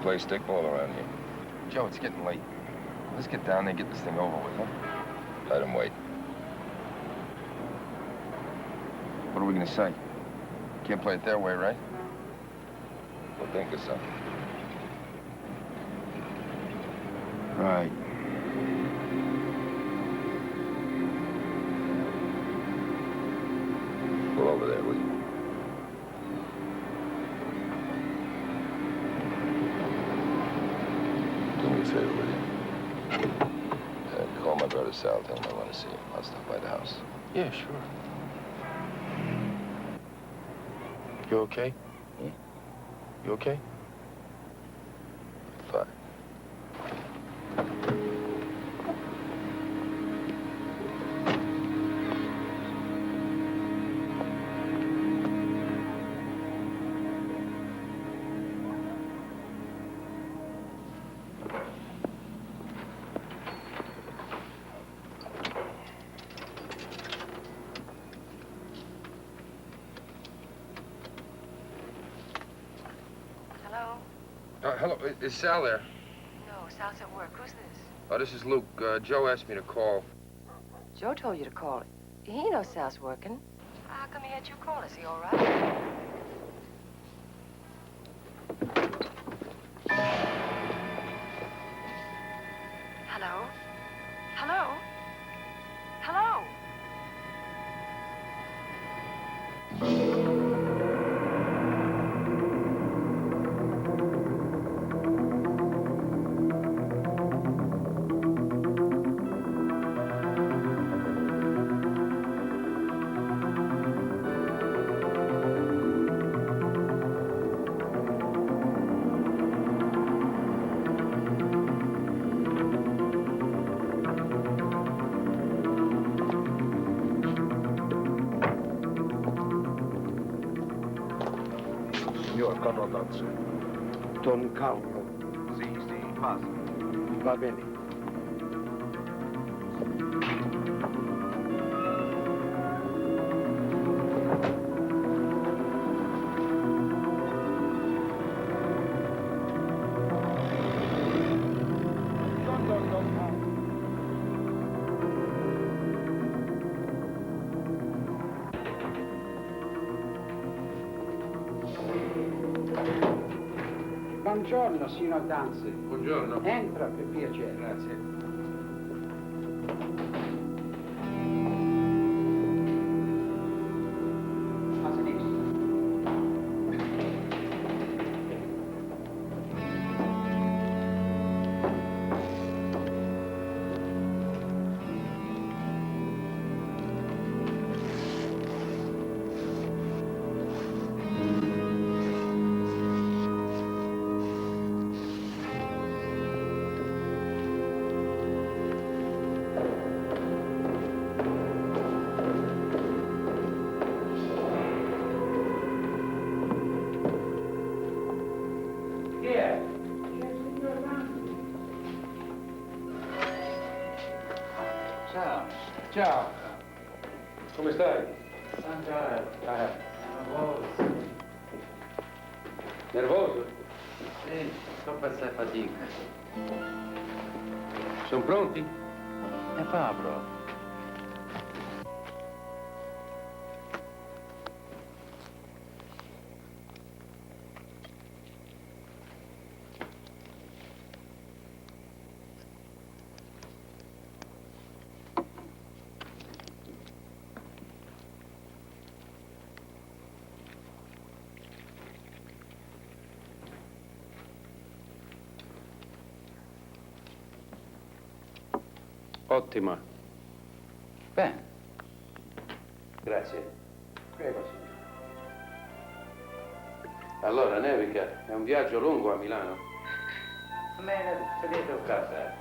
play stickball around here. Joe, it's getting late. Let's get down there and get this thing over with, huh? Let him wait. What are we gonna say? Can't play it their way, right? We'll think of something. Right. Pull over there, will you? Do me a favor, will you? Call my brother Sal, tell him I want to see him. I'll stop by the house. Yeah, sure. You okay? Hmm? You okay? Fine. Hello, is Sal there? No, Sal's at work. Who's this? Oh, this is Luke. Joe asked me to call. Joe told you to call. He knows Sal's working. How come he had you call? Is he all right? Hello? Hello? Hello? Signor Commodozzo. Don Carlo. Sì, passa. Va bene. Buongiorno, signor Danzi. Buongiorno. Entra, per piacere. Grazie. A sinistra. Ciao. Come stai? Nervoso. Nervoso? Sì, sto per questa fatica. Sono pronti? E fa, bro. Ottima. Bene. Grazie. Prego, signore. Allora, nevica, è un viaggio lungo a Milano. Bene, sedete a casa.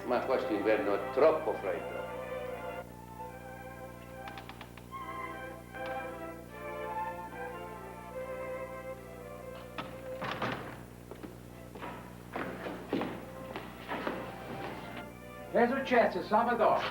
Ma questo inverno è troppo freddo. Che è successo, Salvatore?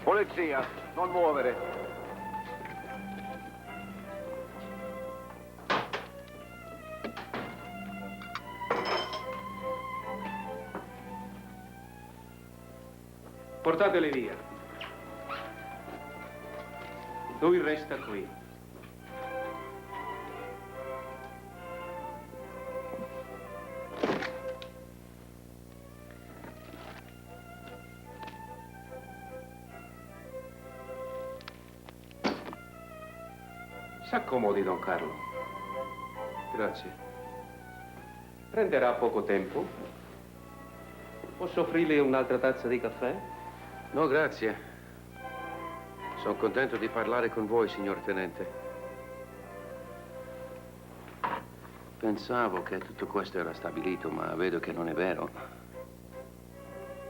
Polizia, non muovere. Portateli via. Lui resta qui. S'accomodi, Don Carlo. Grazie. Prenderà poco tempo. Posso offrirle un'altra tazza di caffè? No, grazie. Sono contento di parlare con voi, signor tenente. Pensavo che tutto questo era stabilito, ma vedo che non è vero.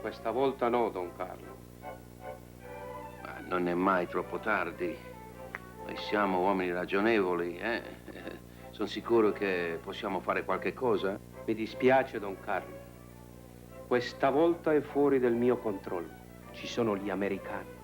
Questa volta no, Don Carlo. Ma non è mai troppo tardi. Noi siamo uomini ragionevoli, eh? Sono sicuro che possiamo fare qualche cosa? Mi dispiace, Don Carlo. Questa volta è fuori del mio controllo. Ci sono gli americani.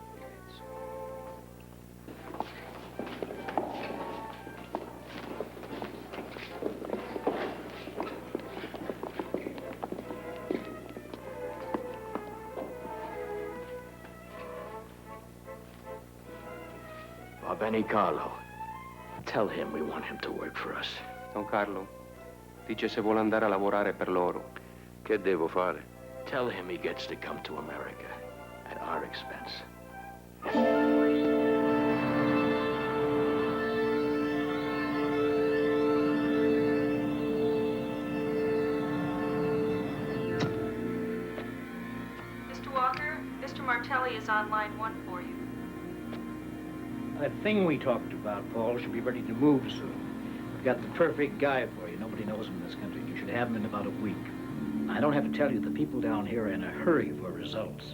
Va bene, Carlo. Tell him we want him to work for us. Don Carlo, dice se vuole andare a lavorare per loro. Che devo fare? Tell him he gets to come to America at our expense. Mr. Walker, Mr. Martelli is on line 1 for you. That thing we talked about, Paul, should be ready to move soon. We've got the perfect guy for you. Nobody knows him in this country. You should have him in about a week. I don't have to tell you, the people down here are in a hurry for results.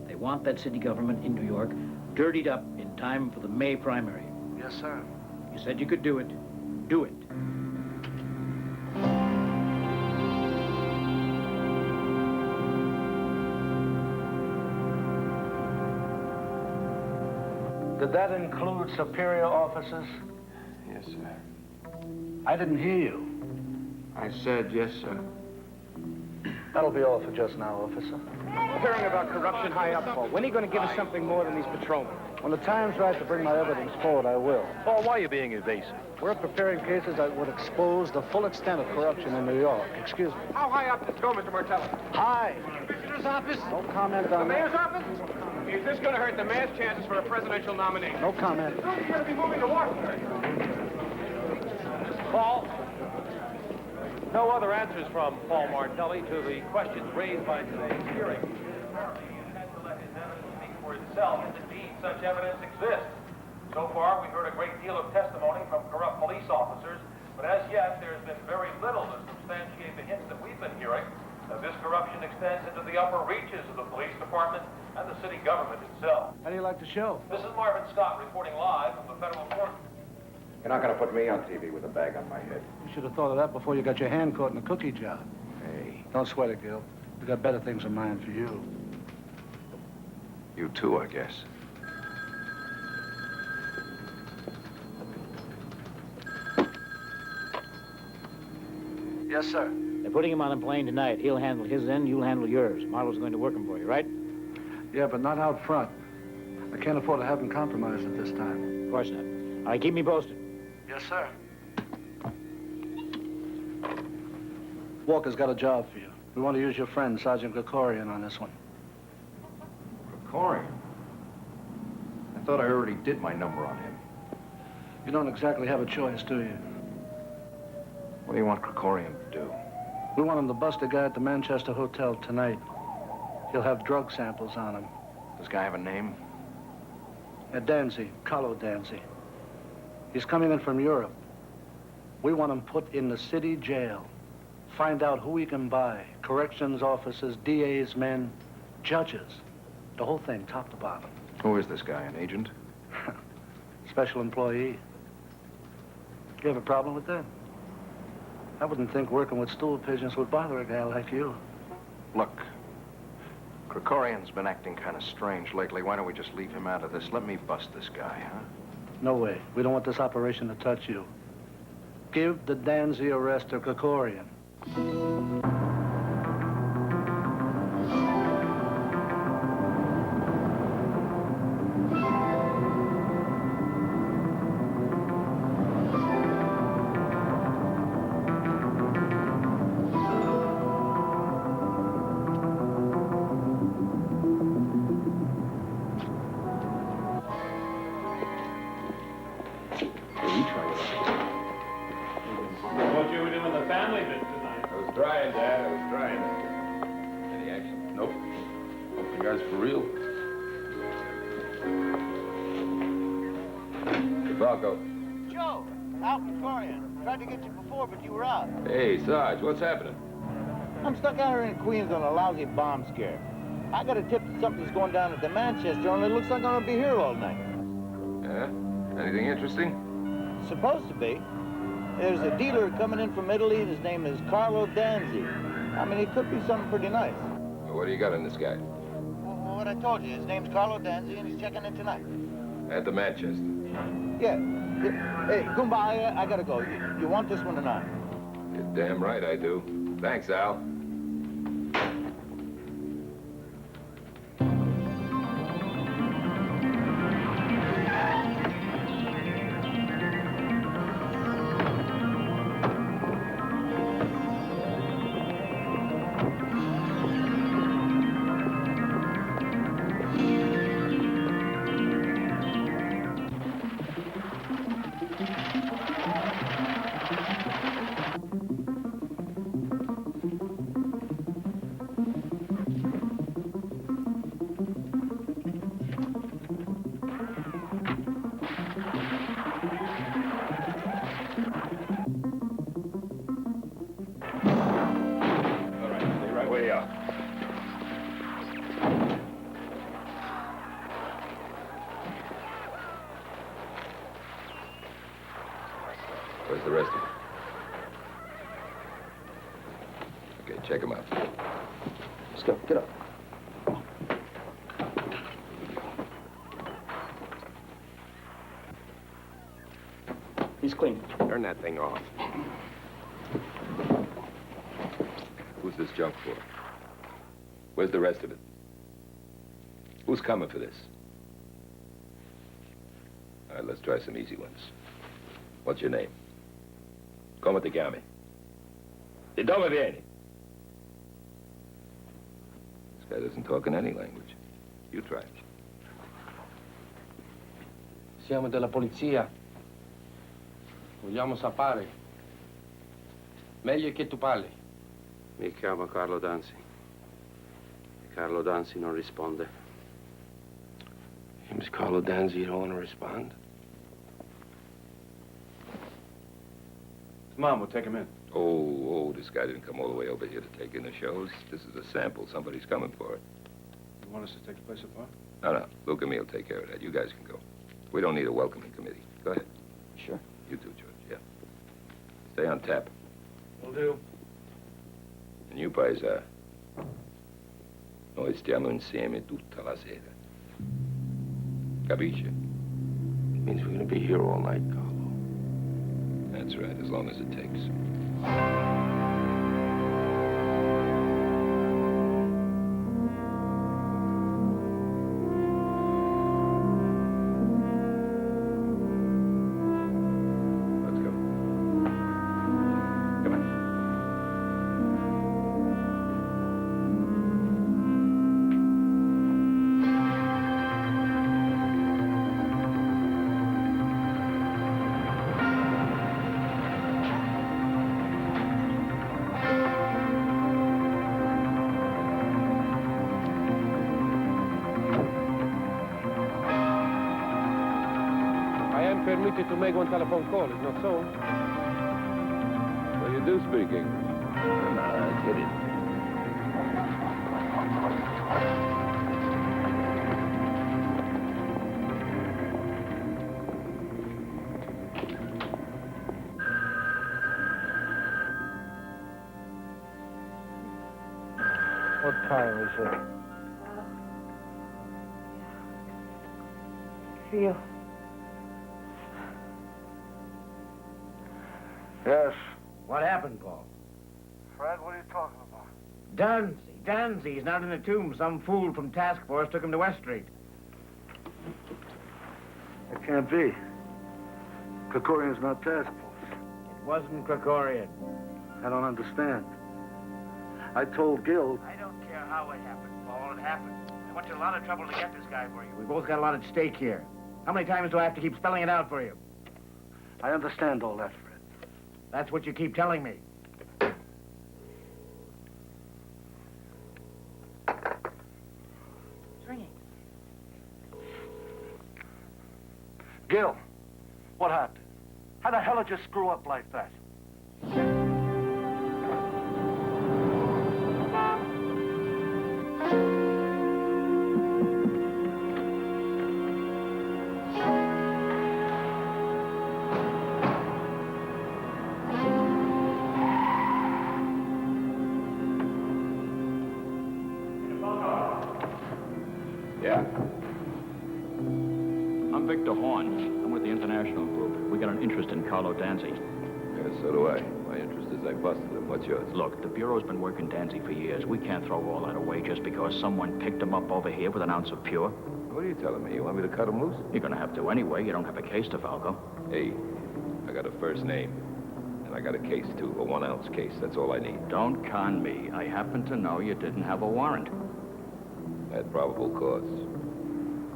They want that city government in New York dirtied up in time for the May primary. Yes, sir. You said you could do it. Do it. Did that include superior officers? Yes, sir. I didn't hear you. I said yes, sir. That'll be all for just now, officer. Hearing about corruption high up, Paul. When are you going to give us something more than these patrolmen? When the time's right to bring my evidence forward, I will. Paul, why are you being evasive? We're preparing cases that would expose the full extent of corruption in New York. Excuse me. How high up does it go, Mr. Martelli? Hi. Commissioner's office? No comment The on mayor's that. office? Is this going to hurt the mayor's chances for a presidential nominee? No comment. You're going to be moving to Washington. Paul? No other answers from Paul Martelli to the questions raised by today's hearing. Apparently, he intends to let his evidence speak for itself, if indeed such evidence exists. So far, we've heard a great deal of testimony from corrupt police officers, but as yet, there's been very little to substantiate the hints that we've been hearing that this corruption extends into the upper reaches of the police department and the city government itself. How do you like the show? This is Marvin Scott reporting live from the federal court. You're not going to put me on TV with a bag on my head. You should have thought of that before you got your hand caught in the cookie jar. Hey, Don't sweat it, Gil. We got better things in mind for you. you too, I guess. Yes, sir. They're putting him on a plane tonight. He'll handle his end, you'll handle yours. Marlowe's going to work him for you, right? Yeah, but not out front. I can't afford to have him compromised at this time. Of course not. All right, keep me posted. Yes, sir. Walker's got a job for you. We want to use your friend, Sergeant Krikorian, on this one. Krikorian? I thought I already did my number on him. You don't exactly have a choice, do you? What do you want Krikorian to do? We want him to bust a guy at the Manchester Hotel tonight. He'll have drug samples on him. Does this guy have a name? Danzy, Carlo Danzy. He's coming in from Europe. We want him put in the city jail. Find out who he can buy. Corrections officers, DA's men, judges. The whole thing, top to bottom. Who is this guy, an agent? Special employee. You have a problem with that? I wouldn't think working with stool pigeons would bother a guy like you. Look, Krikorian's been acting kind of strange lately. Why don't we just leave him out of this? Let me bust this guy, huh? No way. We don't want this operation to touch you. Give the Danzy arrest to Krikorian. What you were doing the family bit tonight? I was trying, Dad. I was trying. Any action? Nope. Hope the guy's for real. Falco. Joe, Al Krikorian. Tried to get you before, but you were out. Hey, Sarge, what's happening? I'm stuck out here in Queens on a lousy bomb scare. I got a tip that something's going down at the Manchester, and it looks like I'm gonna be here all night. Yeah? Anything interesting? Supposed to be. There's a dealer coming in from Italy, and his name is Carlo Danzy. I mean, it could be something pretty nice. Well, what do you got on this guy? Well, what I told you, his name's Carlo Danzy, and he's checking in tonight. At the Manchester. Yeah. Hey, Goomba, I gotta go. You want this one or not? You're damn right I do. Thanks, Al. Where's the rest of them? Okay, check them out. Let's go. Get up. He's clean. Turn that thing off. Who's this junk for? Where's the rest of it? Who's coming for this? All right, let's try some easy ones. What's your name? Come ti chiami? Di dove vieni? This guy doesn't talk in any language. You try. Siamo della polizia. Vogliamo sapere. Meglio che tu parli. Mi chiamo Carlo Danzi. Carlo Danzi non risponde. Name's Carlo Danzi. You don't want to respond? Mom, we'll take him in. Oh, this guy didn't come all the way over here to take in the shows. This is a sample. Somebody's coming for it. You want us to take the place apart? No. Luke and me will take care of that. You guys can go. We don't need a welcoming committee. Go ahead. Sure. You too, George, yeah. Stay on tap. Will do. And you, paesa, noi stiamo insieme tutta la sera. Capisce? It means we're going to be here all night, Carlo. That's right, as long as it takes. Let's go. Come on. Permitted to make one telephone call, is not so? Well, you do speak English. Get it. What time is it? feel. Yes. What happened, Paul? Fred, what are you talking about? Danzy. He's not in the tomb. Some fool from task force took him to West Street. It can't be. Krikorian's not task force. It wasn't Krikorian. I don't understand. I told Gil. I don't care how it happened, Paul. It happened. I went to a lot of trouble to get this guy for you. We both got a lot at stake here. How many times do I have to keep spelling it out for you? I understand all that, Fred. That's what you keep telling me. It's ringing. Gil, what happened? How the hell did you screw up like that? Yeah. I'm Victor Vaughn. I'm with the International Group. We got an interest in Carlo Danzy. Yeah, so do I. My interest is I busted him. What's yours? Look, the Bureau's been working Danzy for years. We can't throw all that away just because someone picked him up over here with an ounce of pure. What are you telling me? You want me to cut him loose? You're gonna have to anyway. You don't have a case to Falco. Hey, I got a first name. And I got a case, too. A 1 ounce case. That's all I need. Don't con me. I happen to know you didn't have a warrant. I had probable cause.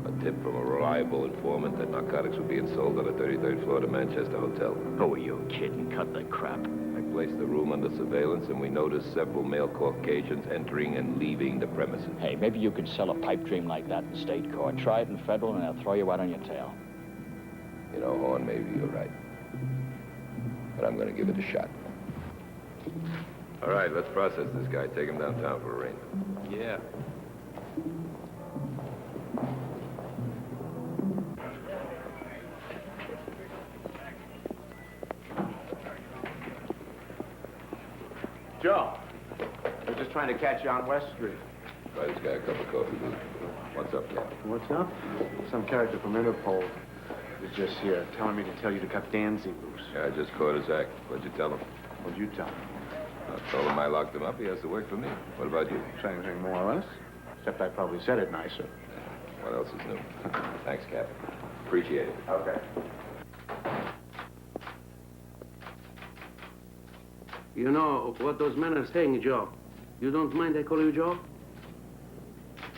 A tip from a reliable informant that narcotics were being sold on the 33rd floor of the Manchester Hotel. Who are you kidding? Cut the crap. I placed the room under surveillance, and we noticed several male Caucasians entering and leaving the premises. Hey, maybe you could sell a pipe dream like that in state court. Try it in federal, and they'll throw you out on your tail. You know, Horn, maybe you're right. But I'm going to give it a shot. All right, let's process this guy. Take him downtown for arraignment. Yeah. Joe, we're just trying to catch you on West Street. Buy this guy a cup of coffee, Luke. What's up, Cap? What's up? Some character from Interpol was just here, telling me to tell you to cut Danzy loose. Yeah, I just caught his act. What'd you tell him? What'd you tell him? I told him I locked him up. He has to work for me. What about you? Same thing, more or less. Except I probably said it nicer. What else is new? Thanks, Cap. Appreciate it. Okay. You know what those men are saying, Joe? You don't mind I call you Joe?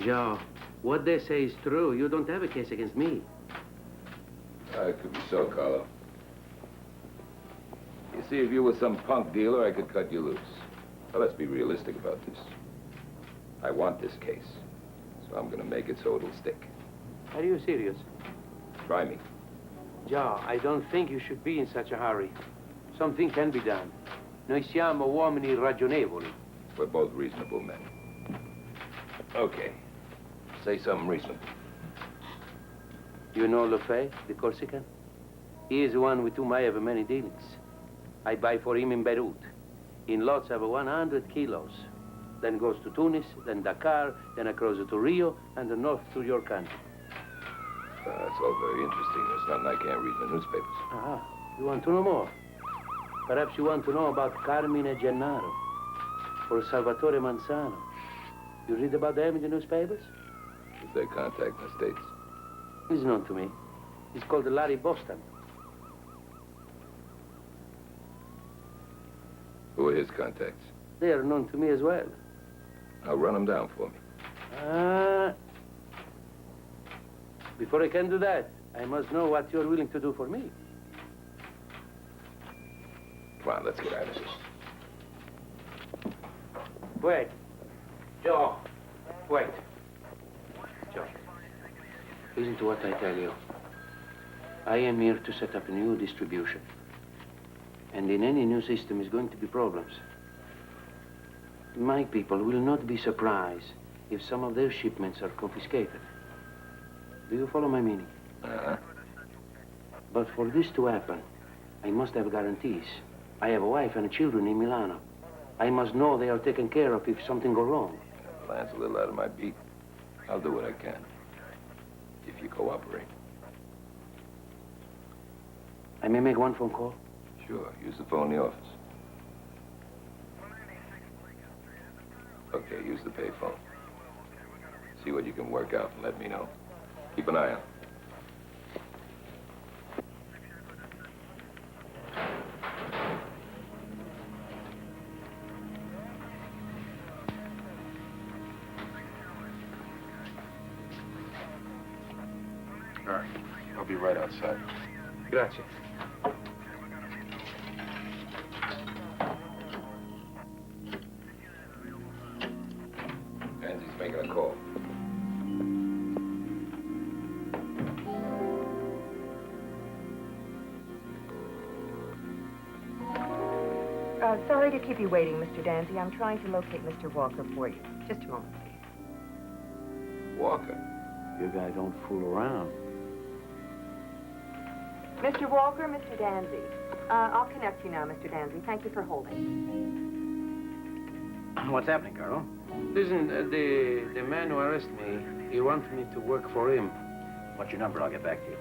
Joe, what they say is true. You don't have a case against me. It could be so, Carlo. You see, if you were some punk dealer, I could cut you loose. But let's be realistic about this. I want this case, so I'm gonna make it so it'll stick. Are you serious? Try me. Joe, I don't think you should be in such a hurry. Something can be done. Noi siamo uomini ragionevoli. We're both reasonable men. Okay. Say something reasonable. You know Lefebvre, the Corsican? He is the one with whom I have many dealings. I buy for him in Beirut, in lots of 100 kilos. Then goes to Tunis, then Dakar, then across to Rio, and then north to your country. That's all very interesting. There's nothing I can't read in the newspapers. Ah, you want to know more? Perhaps you want to know about Carmine Gennaro or Salvatore Manzano. You read about them in the newspapers? If they contact the States. He's known to me. He's called Larry Boston. Who are his contacts? They are known to me as well. Now run them down for me. Before I can do that, I must know what you're willing to do for me. Come on, let's get out of this. Wait. Joe. Wait. Joe. Listen to what I tell you. I am here to set up a new distribution. And in any new system is going to be problems. My people will not be surprised if some of their shipments are confiscated. Do you follow my meaning? Uh-huh. But for this to happen, I must have guarantees. I have a wife and children in Milano. I must know they are taken care of if something goes wrong. Plan's a little out of my beat. I'll do what I can. If you cooperate. I may make one phone call? Sure. Use the phone in the office. Okay, use the payphone. See what you can work out and let me know. Keep an eye on. All right. I'll be right outside. Grazie. Danzy's making a call. Sorry to keep you waiting, Mr. Danzy. I'm trying to locate Mr. Walker for you. Just a moment, please. Walker? Your guy don't fool around. Mr. Walker, Mr. Danzy. I'll connect you now, Mr. Danzy. Thank you for holding. What's happening, Colonel? Listen, the man who arrested me, he wants me to work for him. What's your number? I'll get back to you.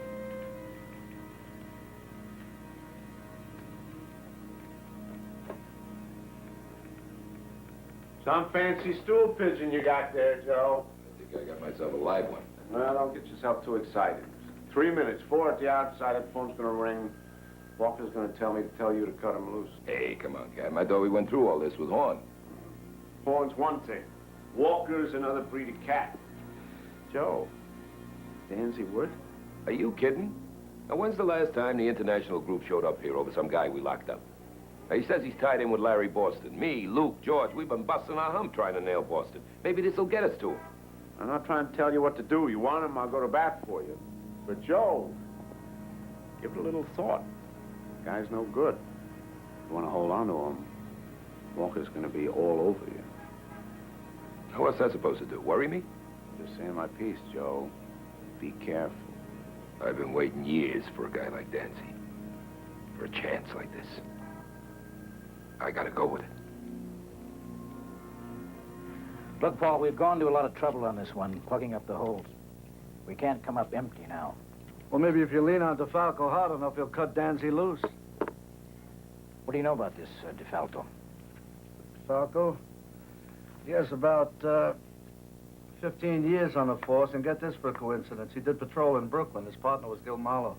Some fancy stool pigeon you got there, Joe. I think I got myself a live one. Well, don't get yourself too excited. 3 minutes, 4 at the outside, that phone's gonna ring. Walker's gonna tell me to tell you to cut him loose. Hey, come on, Captain. I thought we went through all this with Vaughn. Vaughn's one thing. Walker's another breed of cat. Joe, Danzy Wood? Are you kidding? Now, when's the last time the international group showed up here over some guy we locked up? Now, he says he's tied in with Larry Boston. Me, Luke, George, we've been busting our hump trying to nail Boston. Maybe this'll get us to him. I'm not trying to tell you what to do. You want him, I'll go to bat for you. But Joe, give it a little thought. The guy's no good. If you want to hold on to him, Walker's going to be all over you. Now, what's that supposed to do? Worry me? Just saying my piece, Joe. Be careful. I've been waiting years for a guy like Danzy. For a chance like this. I gotta go with it. Look, Paul, we've gone to a lot of trouble on this one, plugging up the holes. We can't come up empty now. Well, maybe if you lean on DeFalco hard enough, he'll cut Danzy loose. What do you know about this, DeFalco? DeFalco? He has about 15 years on the force, and get this for a coincidence. He did patrol in Brooklyn. His partner was Gil Marlowe.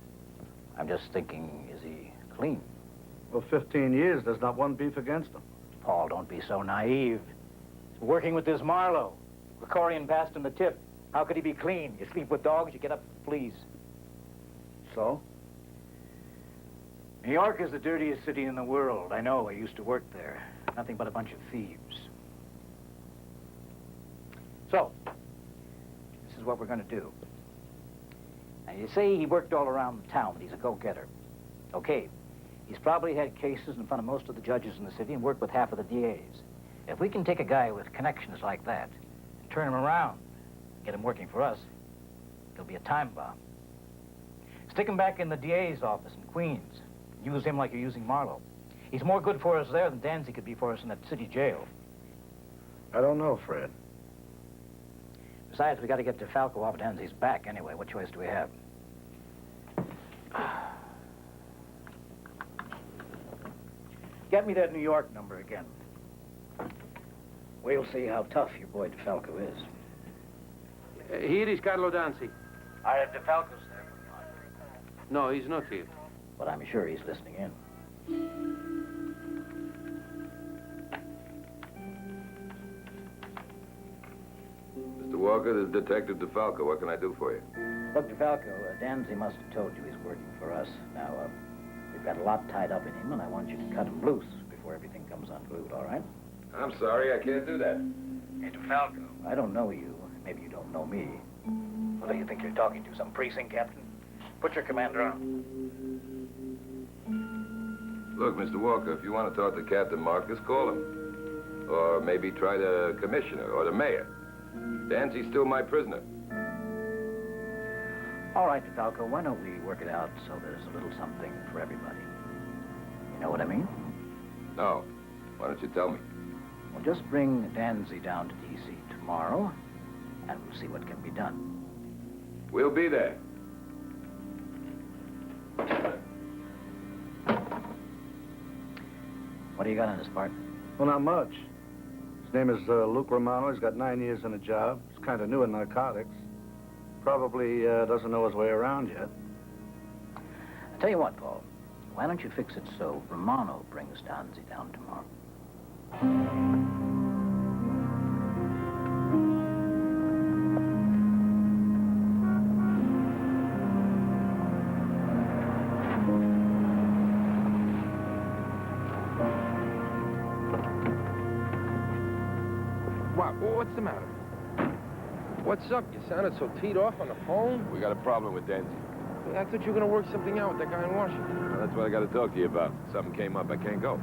I'm just thinking, is he clean? Well, 15 years, there's not one beef against him. Paul, don't be so naive. He's working with this Marlowe. Krikorian passed him the tip. How could he be clean? You sleep with dogs, you get up with fleas. So? New York is the dirtiest city in the world. I know, I used to work there. Nothing but a bunch of thieves. So, this is what we're going to do. Now, you say he worked all around the town, but he's a go-getter. Okay, he's probably had cases in front of most of the judges in the city and worked with half of the DAs. If we can take a guy with connections like that and turn him around, get him working for us, he'll be a time bomb. Stick him back in the DA's office in Queens. Use him like you're using Marlowe. He's more good for us there than Danzy could be for us in that city jail. I don't know, Fred. Besides, we got to get DeFalco off Danzy's back anyway. What choice do we have? Get me that New York number again. We'll see how tough your boy DeFalco is. Here is Carlo Danzy. I have DeFalco's there. No, he's not here. But I'm sure he's listening in. Mr. Walker, this is Detective DeFalco. What can I do for you? Look, DeFalco, Danzy must have told you he's working for us. Now, we've got a lot tied up in him, and I want you to cut him loose before everything comes unglued, all right? I'm sorry, I can't do that. Hey, DeFalco, I don't know you. Maybe you don't know me. What do you think you're talking to? Some precinct captain? Put your commander on. Look, Mr. Walker, if you want to talk to Captain Marcus, call him. Or maybe try the commissioner or the mayor. Danzy's still my prisoner. All right, DeFalco, why don't we work it out so there's a little something for everybody? You know what I mean? No. Why don't you tell me? Well, just bring Danzy down to D.C. tomorrow, and we'll see what can be done. We'll be there. What do you got on this partner? Well, not much. His name is Luke Romano. He's got 9 years in the job. He's kind of new in narcotics. Probably doesn't know his way around yet. I'll tell you what, Paul. Why don't you fix it so Romano brings Danzy down tomorrow? What's the matter? What's up? You sounded so teed off on the phone. We got a problem with Danzy. I thought you were going to work something out with that guy in Washington. Well, that's what I got to talk to you about. Something came up. I can't go.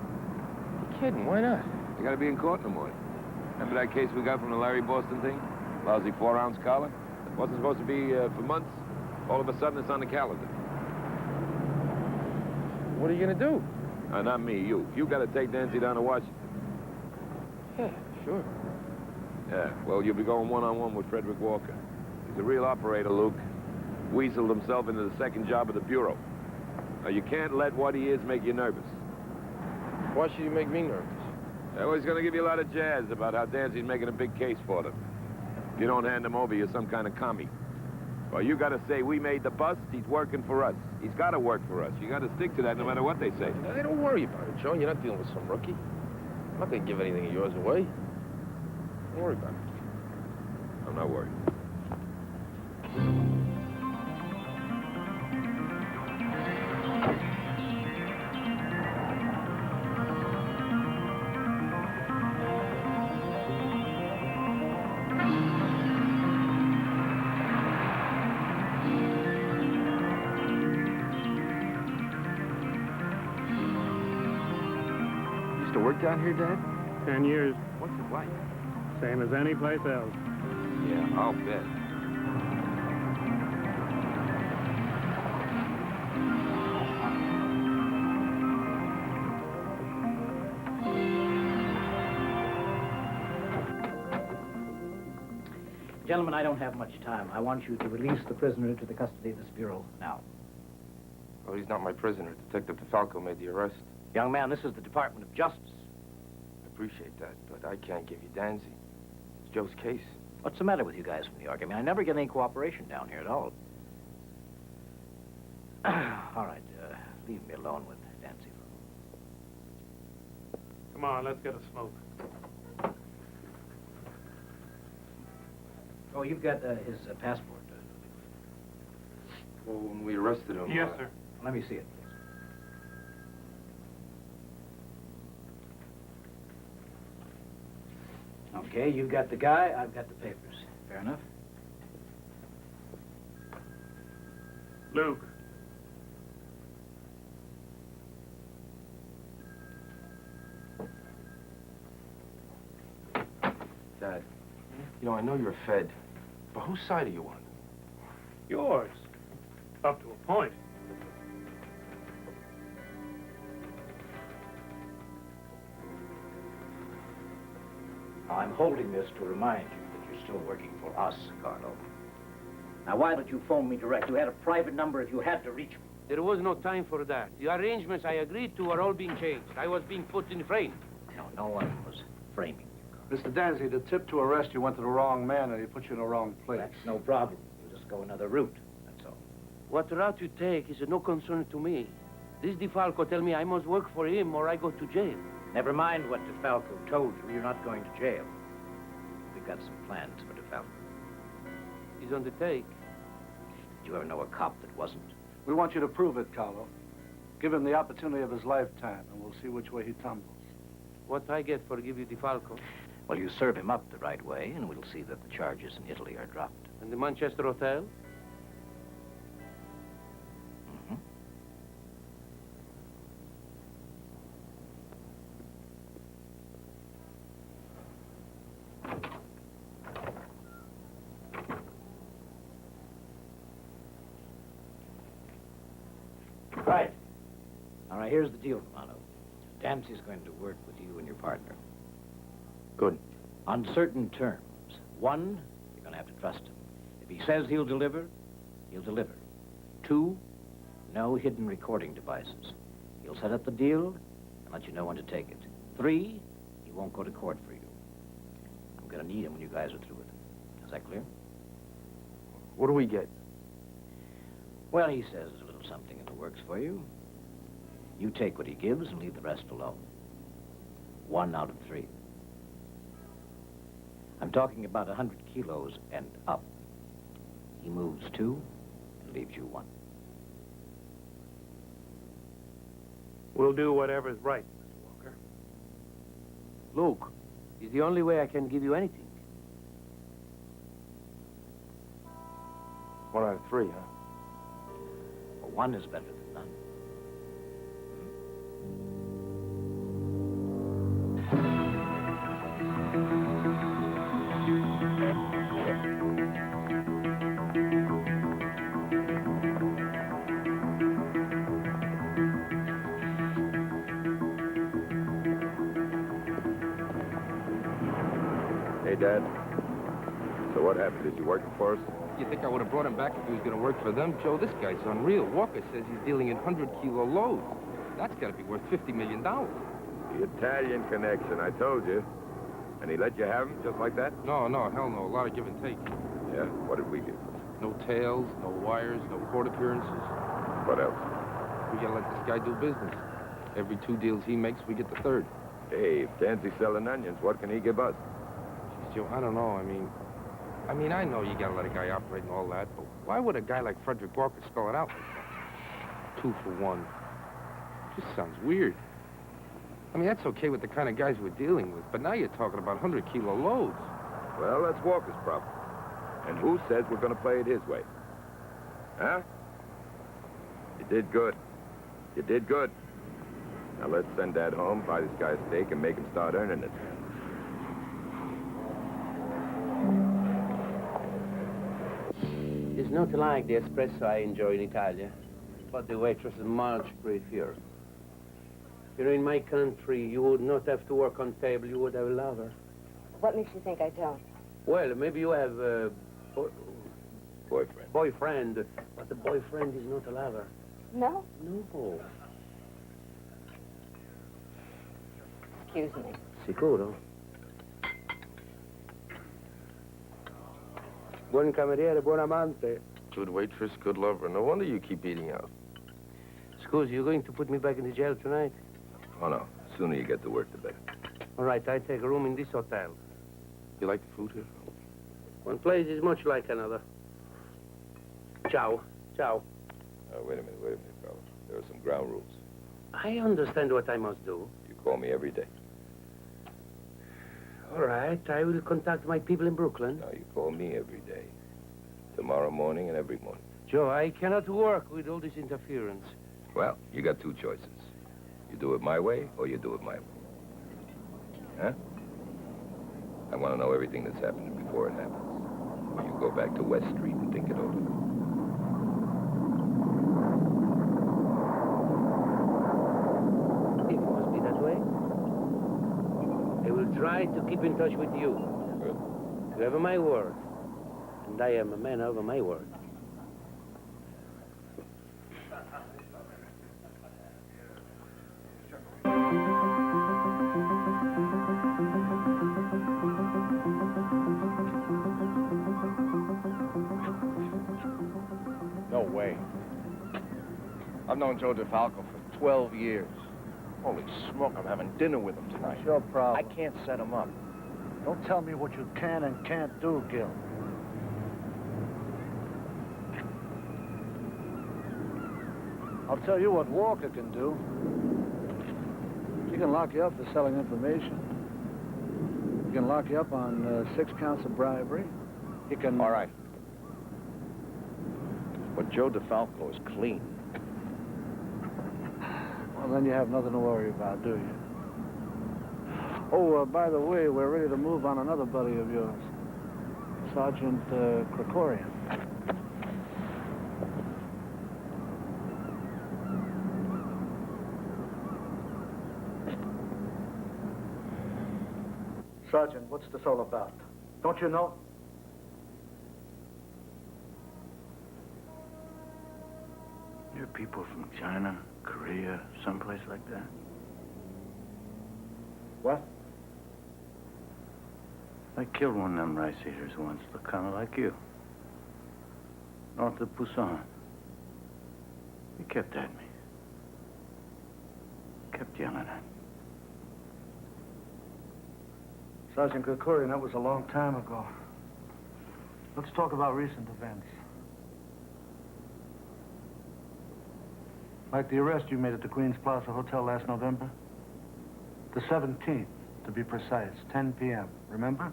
You're kidding. Why not? You got to be in court in the morning. Remember that case we got from the Larry Boston thing? Lousy 4-ounce collar? It wasn't supposed to be for months. All of a sudden, it's on the calendar. What are you going to do? Not me. You got to take Danzy down to Washington. Yeah, sure. Yeah, well, you'll be going one-on-one with Frederick Walker. He's a real operator, Luke. Weaseled himself into the second job of the Bureau. Now, you can't let what he is make you nervous. Why should you make me nervous? Well, he's going to give you a lot of jazz about how Danzy's making a big case for them. If you don't hand him over, you're some kind of commie. Well, you got to say, we made the bust, he's working for us. He's got to work for us. You got to stick to that no matter what they say. Hey, don't worry about it, Joe. You're not dealing with some rookie. I'm not going to give anything of yours away. Don't worry about it. I'm not worried. You used to work down here, Dad? 10 years. What's it like? Same as any place else. Yeah, I'll bet. Gentlemen, I don't have much time. I want you to release the prisoner into the custody of this bureau now. Oh, he's not my prisoner. Detective DeFalco made the arrest. Young man, this is the Department of Justice. I appreciate that, but I can't give you Danzy. It's Joe's case. What's the matter with you guys from New York? I mean, I never get any cooperation down here at all. All right, leave me alone with Danzy. Come on, let's get a smoke. Oh, you've got his passport. Well, when we arrested him... Yes, sir. Let me see it, please. Okay, you've got the guy, I've got the papers. Fair enough? Luke. Dad, you know, I know you're Fed, but whose side are you on? Yours. Up to a point. I'm holding this to remind you that you're still working for us, Carlo. Now, why don't you phone me direct? You had a private number if you had to reach me. There was no time for that. The arrangements I agreed to are all being changed. I was being put in frame. No one was framing you, Mr. Danzy, the tip to arrest you went to the wrong man and he put you in the wrong place. That's no problem. You just go another route, that's all. What route you take is no concern to me. This DeFalco tell me I must work for him or I go to jail. Never mind what DeFalco told you. You're not going to jail. We've got some plans for DeFalco. He's on the take. Did you ever know a cop that wasn't? We want you to prove it, Carlo. Give him the opportunity of his lifetime, and we'll see which way he tumbles. What I get for give you DeFalco? Well, you serve him up the right way, and we'll see that the charges in Italy are dropped. And the Manchester Hotel? Mm-hmm. Right. All right, here's the deal, Romano. Dancy's going to work with you and your partner. Good. On certain terms. One, you're going to have to trust him. If he says he'll deliver, he'll deliver. Two, no hidden recording devices. He'll set up the deal and let you know when to take it. 3, he won't go to court for you. I'm gonna need him when you guys are through with him. Is that clear? What do we get? Well, he says there's a little something in the works for you. You take what he gives and leave the rest alone. 1 out of 3. I'm talking about 100 kilos and up. He moves 2 and leaves you 1. We'll do whatever's right, Mr. Walker. Luke, it's the only way I can give you anything. 1 out of 3, huh? Well, 1 is better than none. Hey, Dad. So what happened? Is he working for us? You think I would have brought him back if he was going to work for them? Joe, this guy's unreal. Walker says he's dealing in 100-kilo loads. That's got to be worth $50 million. The Italian connection, I told you. And he let you have him just like that? No, hell no. A lot of give and take. Yeah? What did we get? No tails, no wires, no court appearances. What else? We got to let this guy do business. Every 2 deals he makes, we get the 3rd. Hey, if Danzy's selling onions, what can he give us? Jeez, Joe, I don't know. I mean, I know you got to let a guy operate and all that, but why would a guy like Frederick Walker spell it out like that? 2 for 1. Just sounds weird. I mean, that's okay with the kind of guys we're dealing with, but now you're talking about 100-kilo loads. Well, that's Walker's problem. And who says we're going to play it his way? Huh? You did good. You did good. Now let's send Dad home, buy this guy a steak, and make him start earning it. It's not like the espresso I enjoy in Italy, but the waitress is much prettier. You know, in my country, you would not have to work on table, you would have a lover. What makes you think I don't? Well, maybe you have a boyfriend. Boyfriend, but the boyfriend is not a lover. No? No. Excuse me. Sicuro? Buon cameriere, buon amante. Good waitress, good lover. No wonder you keep eating out. Scusi, you're going to put me back in the jail tonight? Oh, no. Sooner you get to work, the better. All right, I take a room in this hotel. You like the food here? One place is much like another. Ciao. Ciao. Wait a minute, fella. There are some ground rules. I understand what I must do. You call me every day. All right, I will contact my people in Brooklyn. No, you call me every day. Tomorrow morning and every morning. Joe, I cannot work with all this interference. Well, you got 2 choices. You do it my way, or you do it my way. Huh? I want to know everything that's happened before it happens. Or you go back to West Street and think it over. It must be that way. I will try to keep in touch with you. Good. You have my word, and I am a man of my word. No way. I've known Joe DeFalco for 12 years. Holy smoke, I'm having dinner with him tonight. It's your problem. I can't set him up. Don't tell me what you can and can't do, Gil. I'll tell you what Walker can do. He can lock you up for selling information. He can lock you up on 6 counts of bribery. He can... All right. But Joe DeFalco is clean. Well, then you have nothing to worry about, do you? Oh, by the way, we're ready to move on another buddy of yours. Sergeant Krikorian. Sergeant, what's this all about? Don't you know? You're people from China, Korea, someplace like that? I killed one of them rice eaters once, looked kind of like you. North of Busan. He kept at me. Kept yelling at me. Sergeant Kukurian, that was a long time ago. Let's talk about recent events. Like the arrest you made at the Queens Plaza Hotel last November? The 17th, to be precise, 10 p.m. Remember?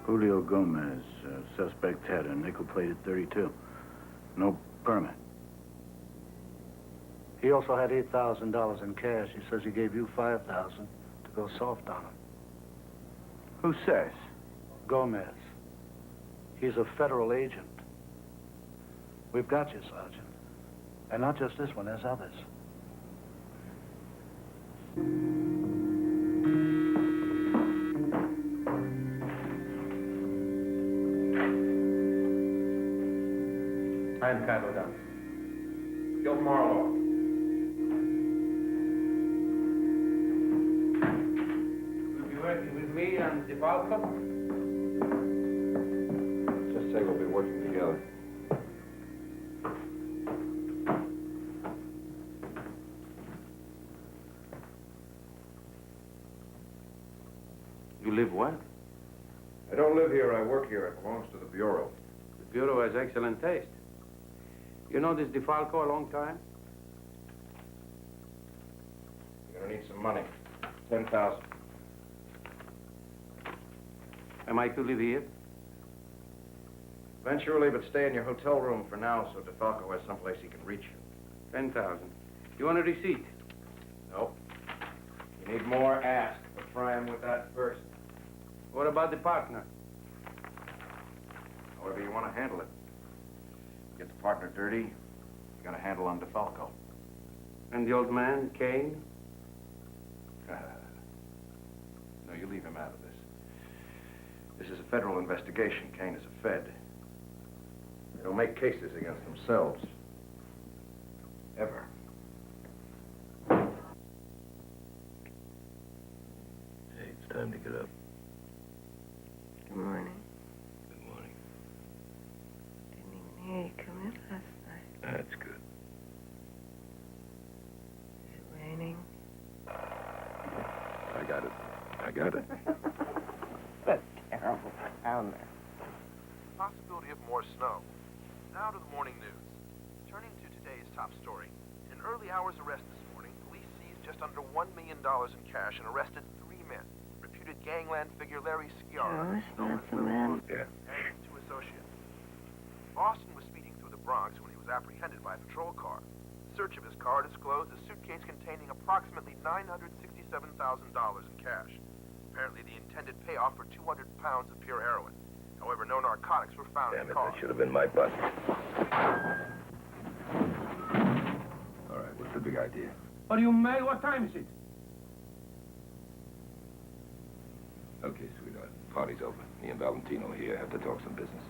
Julio Gomez, suspect had a nickel-plated .32. No permit. He also had $8,000 in cash. He says he gave you $5,000 to go soft on him. Who says? Gomez. He's a federal agent. We've got you, Sergeant. And not just this one, there's others. I'm Kylo down. Gil Marlowe. Will you be working with me and DeFalco? Just say we'll be working together. You live what? I don't live here, I work here. It belongs to the Bureau. The Bureau has excellent taste. You know this DeFalco a long time? You're gonna need some money. 10,000. Am I to live here? Eventually, but stay in your hotel room for now so DeFalco has someplace he can reach you. 10,000. You want a receipt? No. You need more, ask. But try him with that first. What about the partner? However you want to handle it. Get the partner dirty, you got a handle on DeFalco. And the old man, Kane? No, you leave him out of this. This is a federal investigation. Kane is a Fed. They don't make cases against themselves. Ever. Hey, it's time to get up. Good morning. Good morning. Didn't even hear you come in last night. That's good. Is it raining? I got it. I got it. That's terrible. Down there. Possibility of more snow. Now to the morning news. Turning to today's top story. In an early hours arrest this morning, police seized just under $1 million in cash and arrested 3 men. Reputed gangland figure Larry Sciarra, known as Little Book, and 2 associates. Boston was speeding through the Bronx when he was apprehended by a patrol car. Search of his car disclosed a suitcase containing approximately $967,000 in cash. Apparently the intended payoff for 200 pounds of pure heroin. However, no narcotics were found in the car. That should have been my bus. All right, what's the big idea? Are you mad? What time is it? Okay, sweetheart. Party's over. Me and Valentino here have to talk some business.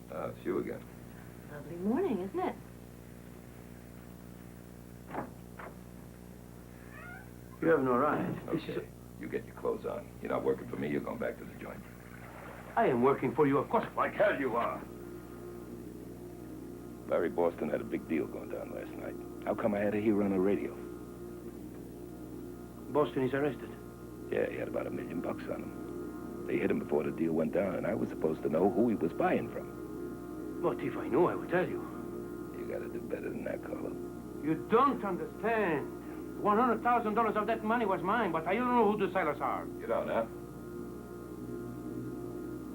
It's you again. Lovely morning, isn't it? You have no right. Okay, you get your clothes on. You're not working for me, you're going back to the joint. I am working for you, of course. Like hell you are. Larry Boston had a big deal going down last night. How come I had to hear on the radio? Boston is arrested. Yeah, he had about $1 million on him. They hit him before the deal went down, and I was supposed to know who he was buying from. But if I knew, I would tell you. You gotta do better than that, Carlo. You don't understand. $100,000 of that money was mine, but I don't know who the sellers are. Get on, huh?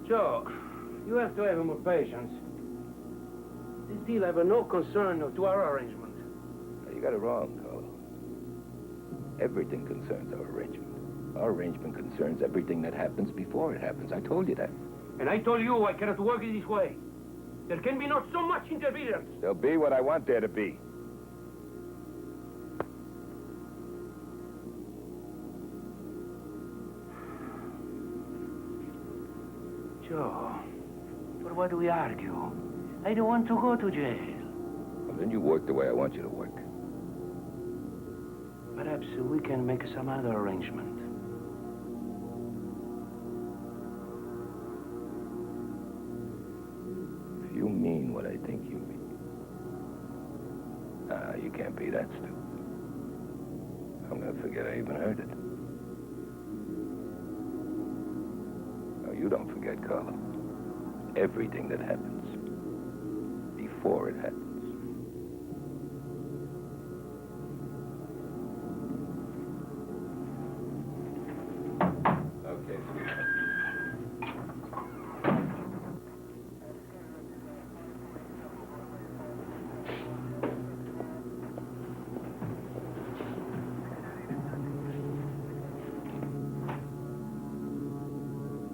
Joe, you have to have more patience. This deal have no concern to our arrangement. Now, you got it wrong, Carlo. Everything concerns our arrangement. Our arrangement concerns everything that happens before it happens. I told you that. And I told you I cannot work it this way. There can be not so much interference. There'll be what I want there to be. Joe, for why do we argue? I don't want to go to jail. Well, then you work the way I want you to work. Perhaps we can make some other arrangement. If you mean what I think you mean. You can't be that stupid. I'm gonna forget I even heard it. No, you don't forget, Carlo. Everything that happens before it happens. Okay, sweetheart.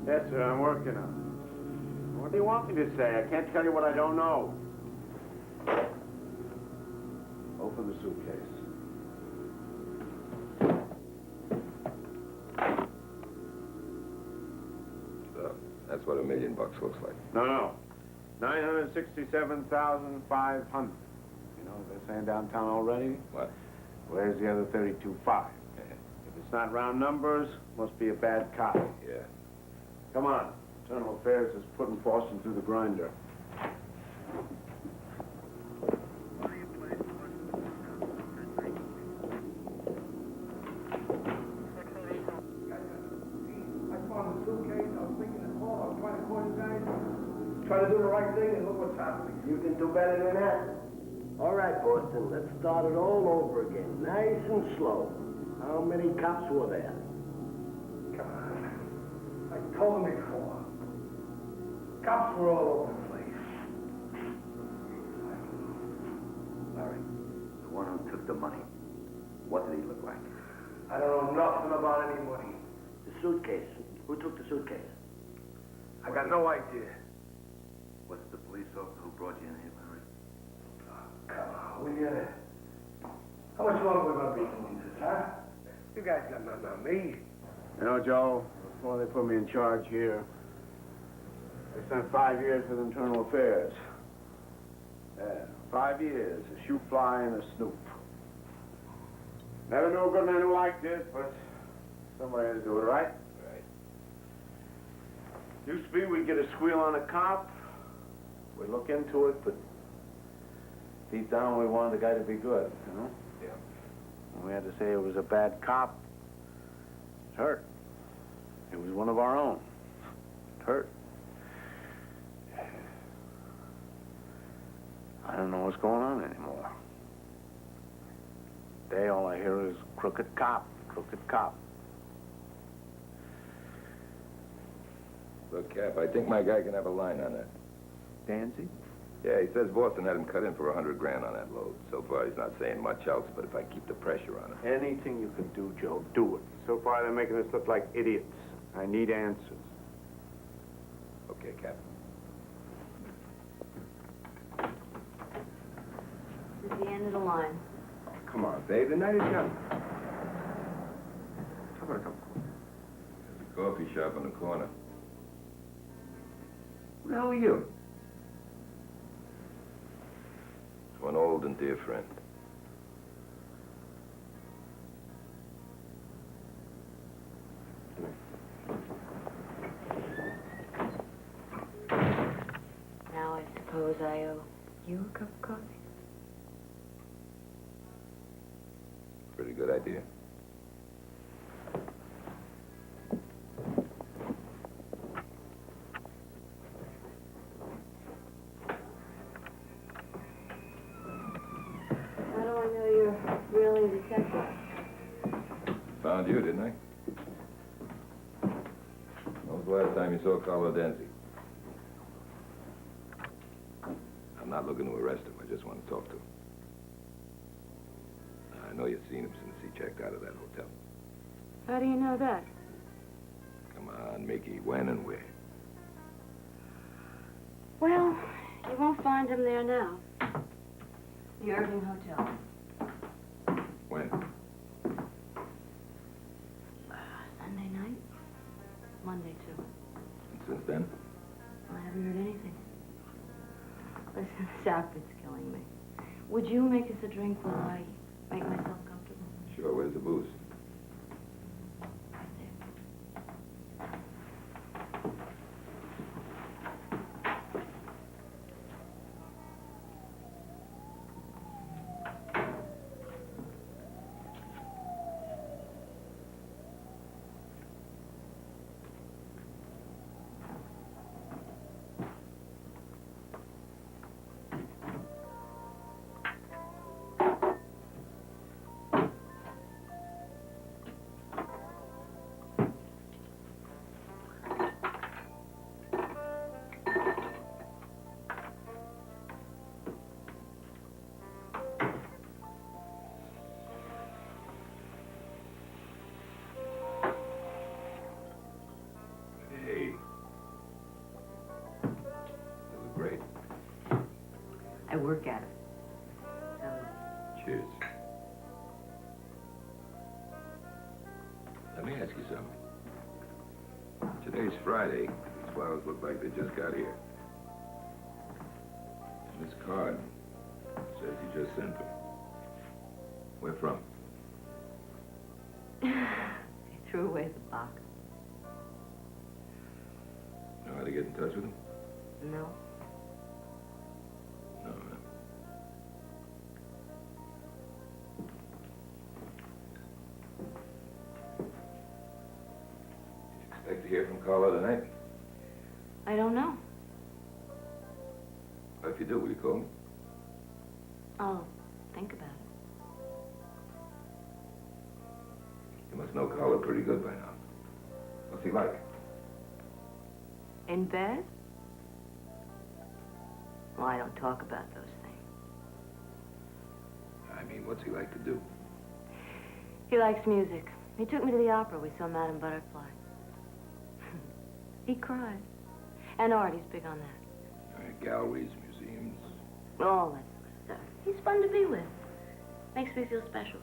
Yes, sir, I'm working on it. What do you want me to say? I can't tell you what I don't know. Open the suitcase. So, that's what $1 million looks like. No. 967,500. You know what they're saying downtown already? What? Where's the other 32.5? If it's not round numbers, must be a bad copy. Yeah. Come on. Internal Affairs is putting Boston through the grinder. Try to do the right thing and look what's happening. You can do better than that. All right, Boston, let's start it all over again. Nice and slow. How many cops were there? Come on. I told them before. Cops were all over the place. Larry, the one who took the money, what did he look like? I don't know nothing about any money. The suitcase. Who took the suitcase? I got no idea. Was it the police officer who brought you in here, Larry? Come on, will you? How much longer we gonna be doing this, huh? You guys got nothing on me. You know, Joe, before they put me in charge here, I spent 5 years with Internal Affairs. Yeah, 5 years, a shoe fly and a snoop. Never knew a good man who liked it, but somebody had to do it, right? Right. Used to be we'd get a squeal on a cop, we'd look into it, but deep down we wanted the guy to be good, you know? Yeah. And we had to say it was a bad cop. It hurt. It was one of our own. It hurt. I don't know what's going on anymore. Today, all I hear is crooked cop, crooked cop. Look, Cap, I think my guy can have a line on that. Dancy? Yeah, he says Boston had him cut in for $100 grand on that load. So far, he's not saying much else, but if I keep the pressure on him. Anything you can do, Joe, do it. So far, they're making us look like idiots. I need answers. Okay, Cap. This is the end of the line. Come on, babe, the night is young. How about a cup? There's a coffee shop on the corner. Who the hell are you? It's one old and dear friend. Now I suppose I owe you a cup of coffee? Pretty good idea. How do I know you're really a detective? Found you, didn't I? When was the last time you saw Carlo Danzi? I'm not looking to arrest him. I just want to talk to him. I know you've seen him since he checked out of that hotel. How do you know that? Come on, Mickey. When and where? Well, you won't find him there now. The Irving Hotel. When? Sunday night? Monday, too. And since then? I haven't heard anything. outfit's killing me. Would you make us a drink while I make myself comfortable? Sure, where's the booze? Hey. That was great. I work at it. So, Cheers. Let me ask you something. Today's Friday. These flowers look like they just got here. And this card says you just sent them. Where from? I threw away the box. Know how to get in touch with them? No. No, man. Expect to hear from Carlo tonight? I don't know. Well, if you do, will you call me? I'll think about it. You must know Carlo pretty good by now. What's he like? In bed? Well, I don't talk about those things. I mean, what's he like to do? He likes music. He took me to the opera. We saw Madame Butterfly. He cried. And art, he's big on that. Galleries, museums. All that sort of stuff. He's fun to be with. Makes me feel special.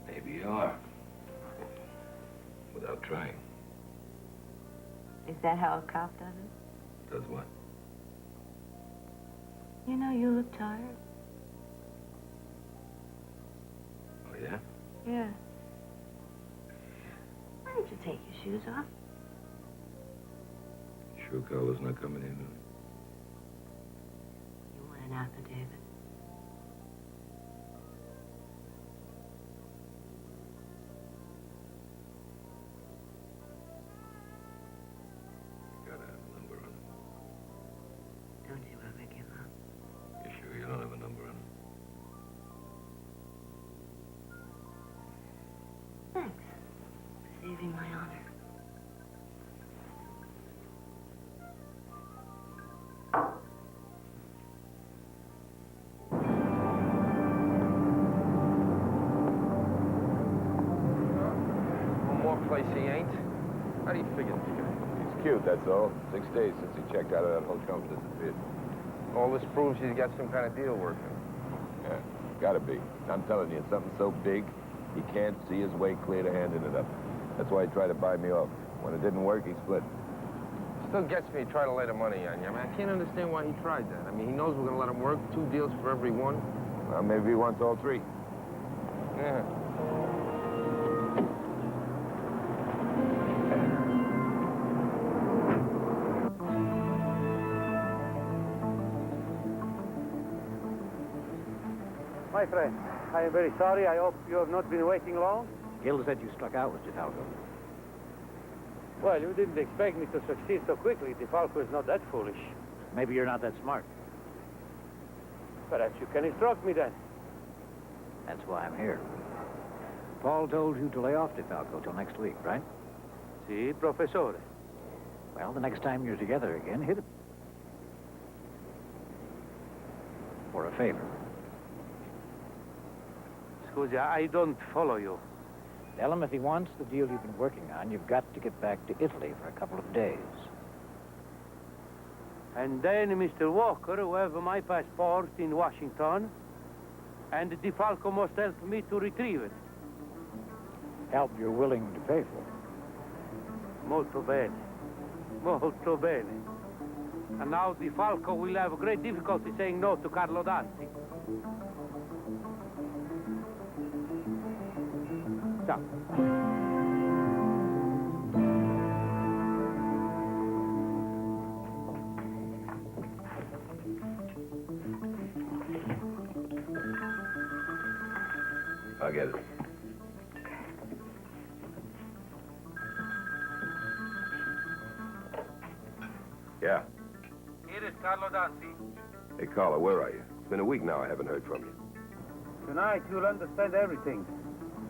Maybe you are. Without trying. Is that how a cop does it? Does what? You know, you look tired. Oh, yeah? Yeah. Why don't you take your shoes off? Sure Carlo's not coming in, huh? You want an affidavit? Gotta have a number on him. Don't you ever give up? You sure you don't have a number on him? Thanks for saving my honor. One more place he ain't. How do you figure this guy? He's cute, that's all. 6 days since he checked out of that hotel and disappeared. All this proves he's got some kind of deal working. Yeah, gotta be. I'm telling you, it's something so big, he can't see his way clear to handing it up. That's why he tried to buy me off. When it didn't work, he split. Still gets me to try to lay the money on you. I mean, I can't understand why he tried that. I mean, he knows we're gonna let him work. 2 deals for every one. Well, maybe he wants all 3. Yeah. My friend, I am very sorry. I hope you have not been waiting long. Gil said you struck out with Chifalco. Well, you didn't expect me to succeed so quickly. DeFalco is not that foolish. Maybe you're not that smart. Perhaps you can instruct me then. That's why I'm here. Paul told you to lay off DeFalco till next week, right? Si, professore. Well, the next time you're together again, hit him. For a favor. Scusi, I don't follow you. Tell him if he wants the deal you've been working on, you've got to get back to Italy for a couple of days. And then Mr. Walker will have my passport in Washington, and DeFalco must help me to retrieve it. Help you're willing to pay for. Molto bene. Molto bene. And now the Falco will have great difficulty saying no to Carlo Danzi. Ciao. I'll get it. Yeah. Here is Carlo Danzi. Hey, Carlo, where are you? It's been a week now I haven't heard from you. Tonight you'll understand everything.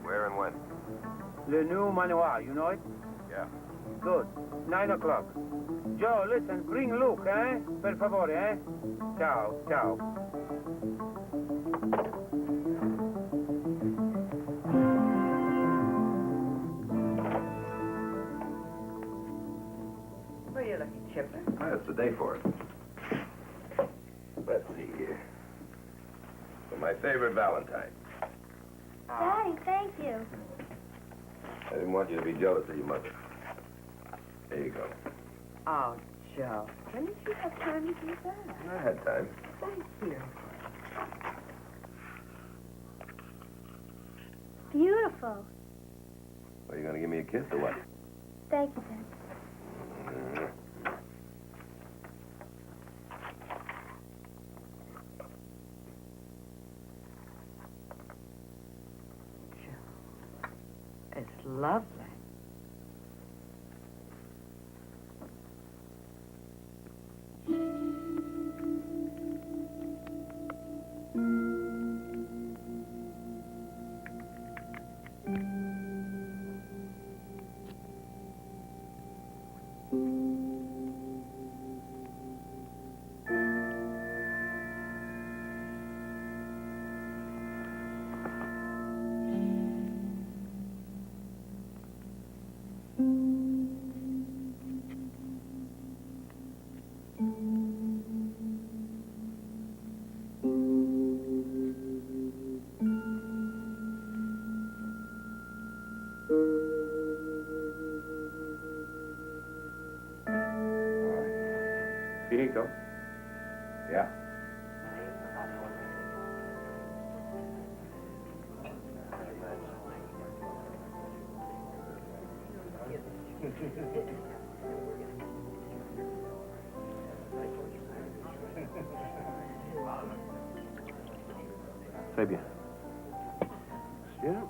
Where and when? Le new manual, you know it? Yeah. Good. 9 o'clock. Joe, listen, bring Luke, eh? Per favore, eh? Ciao, ciao. Where are you looking, Chipper? That's the day for it. Let's see here. For my favorite Valentine. Daddy, thank you. I didn't want you to be jealous of your mother. There you go. Oh, Joe, when did you have time to do that? I had time. Thank you. Beautiful. Are you going to give me a kiss or what? Thank you, Dad. It's lovely. Finito? Yeah. Très bien. Yeah.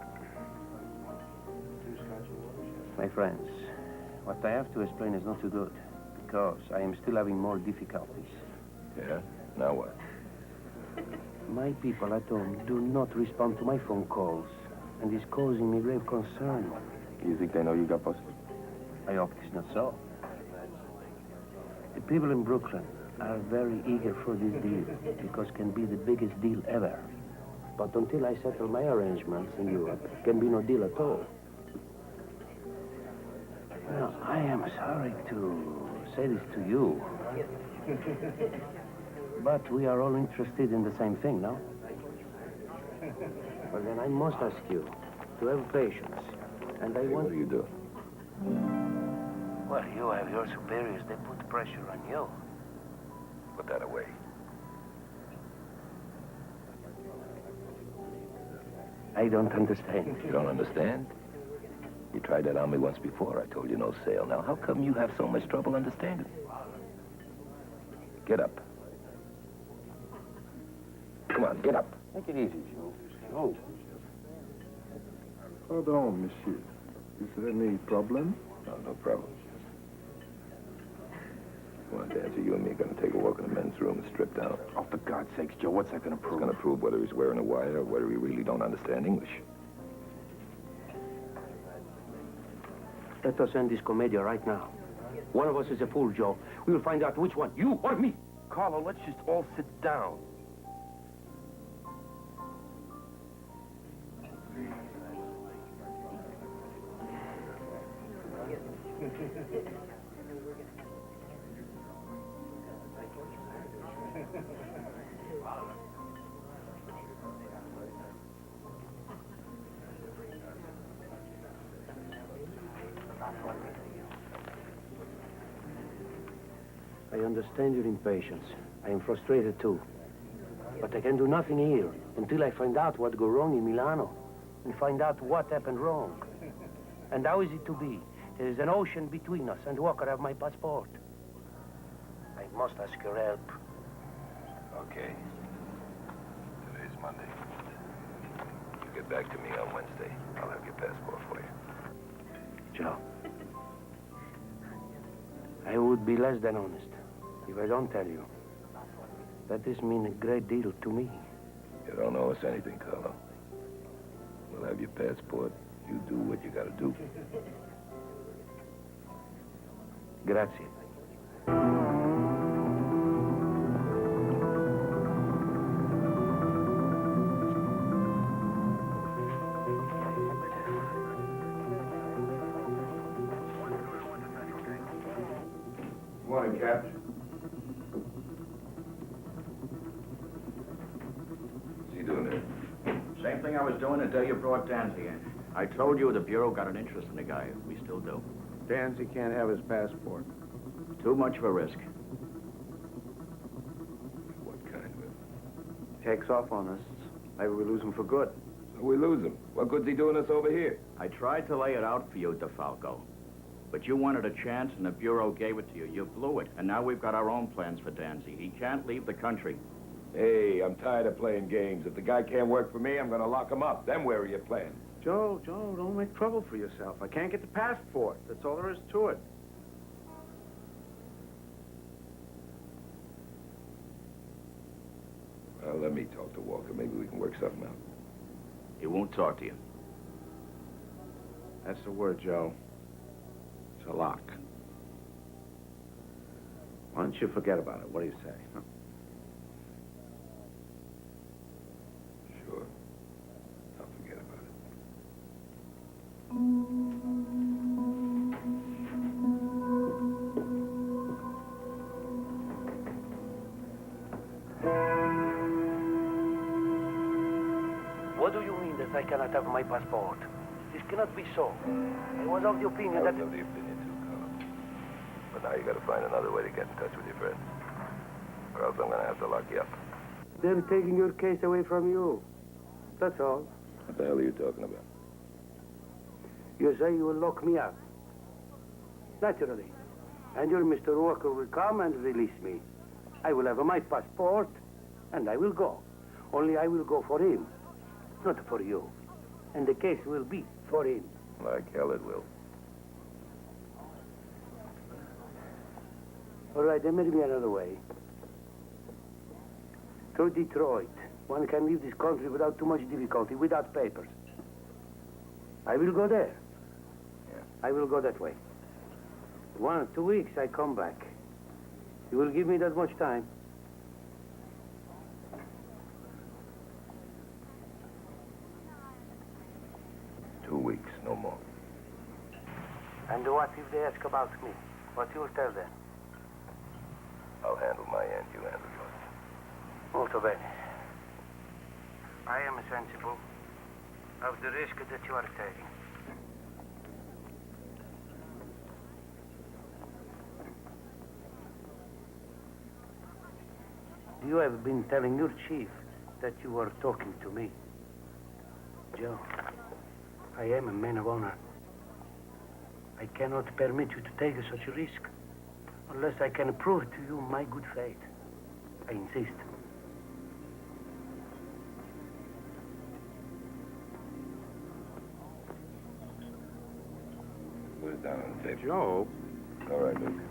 My friends, what I have to explain is not too good, because I am still having more difficulties. Yeah? Now what? My people at home do not respond to my phone calls, and it's causing me grave concern. You think they know you got busted? I hope it's not so. The people in Brooklyn are very eager for this deal, because it can be the biggest deal ever. But until I settle my arrangements in Europe, can be no deal at all. Well, I am sorry to say this to you, but we are all interested in the same thing, no? Well, then I must ask you to have patience, and I want... What do you do? Well, you have your superiors. They put pressure on you. Put that away. I don't understand. You don't understand? You tried that on me once before. I told you no sale. Now, how come you have so much trouble understanding? Get up. Come on, get up. Take it easy, Joe. Oh. Pardon, monsieur. Is there any problem? No, no problem. Come on, Dancer, you and me are going to take a walk in the men's room and strip down. Oh, for God's sakes, Joe, what's that going to prove? It's going to prove whether he's wearing a wire or whether he really don't understand English. Let us end this commedia right now. One of us is a fool, Joe. We will find out which one, you or me. Carlo, let's just all sit down. I understand your impatience. I am frustrated too. But I can do nothing here until I find out what go wrong in Milano and find out what happened wrong. And how is it to be? There is an ocean between us, and Walker have my passport. I must ask your help. Okay. Today's Monday. You get back to me on Wednesday. I'll have your passport for you. Joe, I would be less than honest if I don't tell you that this means a great deal to me. You don't owe us anything, Carlo. We'll have your passport. You do what you gotta do. Grazie. Morning, Cap. What's he doing there? Same thing I was doing the day you brought Danzy in. I told you the Bureau got an interest in the guy. We still do. Danzy can't have his passport. Too much of a risk. What kind of it? Takes off on us. Maybe we lose him for good. So we lose him. What good's he doing us over here? I tried to lay it out for you, DeFalco. But you wanted a chance, and the Bureau gave it to you. You blew it. And now we've got our own plans for Danzy. He can't leave the country. Hey, I'm tired of playing games. If the guy can't work for me, I'm gonna lock him up. Then where are your plans? Joe, don't make trouble for yourself. I can't get the passport. That's all there is to it. Well, let me talk to Walker. Maybe we can work something out. He won't talk to you. That's the word, Joe. It's a lock. Why don't you forget about it? What do you say? Huh? Sure. I'll forget about it. What do you mean that I cannot have my passport? This cannot be so. I was of the opinion that... I was of the opinion too, Carlo. But now you gotta find another way to get in touch with your friends. Or else I'm gonna have to lock you up. They're taking your case away from you. That's all. What the hell are you talking about? You say you will lock me up. Naturally. And your Mr. Walker will come and release me. I will have my passport, and I will go. Only I will go for him, not for you. And the case will be for him. Like hell it will. All right, then maybe another way. Through Detroit. One can leave this country without too much difficulty, without papers. I will go there. Yeah. I will go that way. 1 or 2 weeks, I come back. You will give me that much time? Weeks, no more. And what if they ask about me? What you'll tell them? I'll handle my end, you handle yours. Molto bene. I am sensible of the risk that you are taking. You have been telling your chief that you were talking to me. Joe, I am a man of honor. I cannot permit you to take such a risk unless I can prove to you my good faith. I insist. Put it down on the table. Joe? All right, Luke.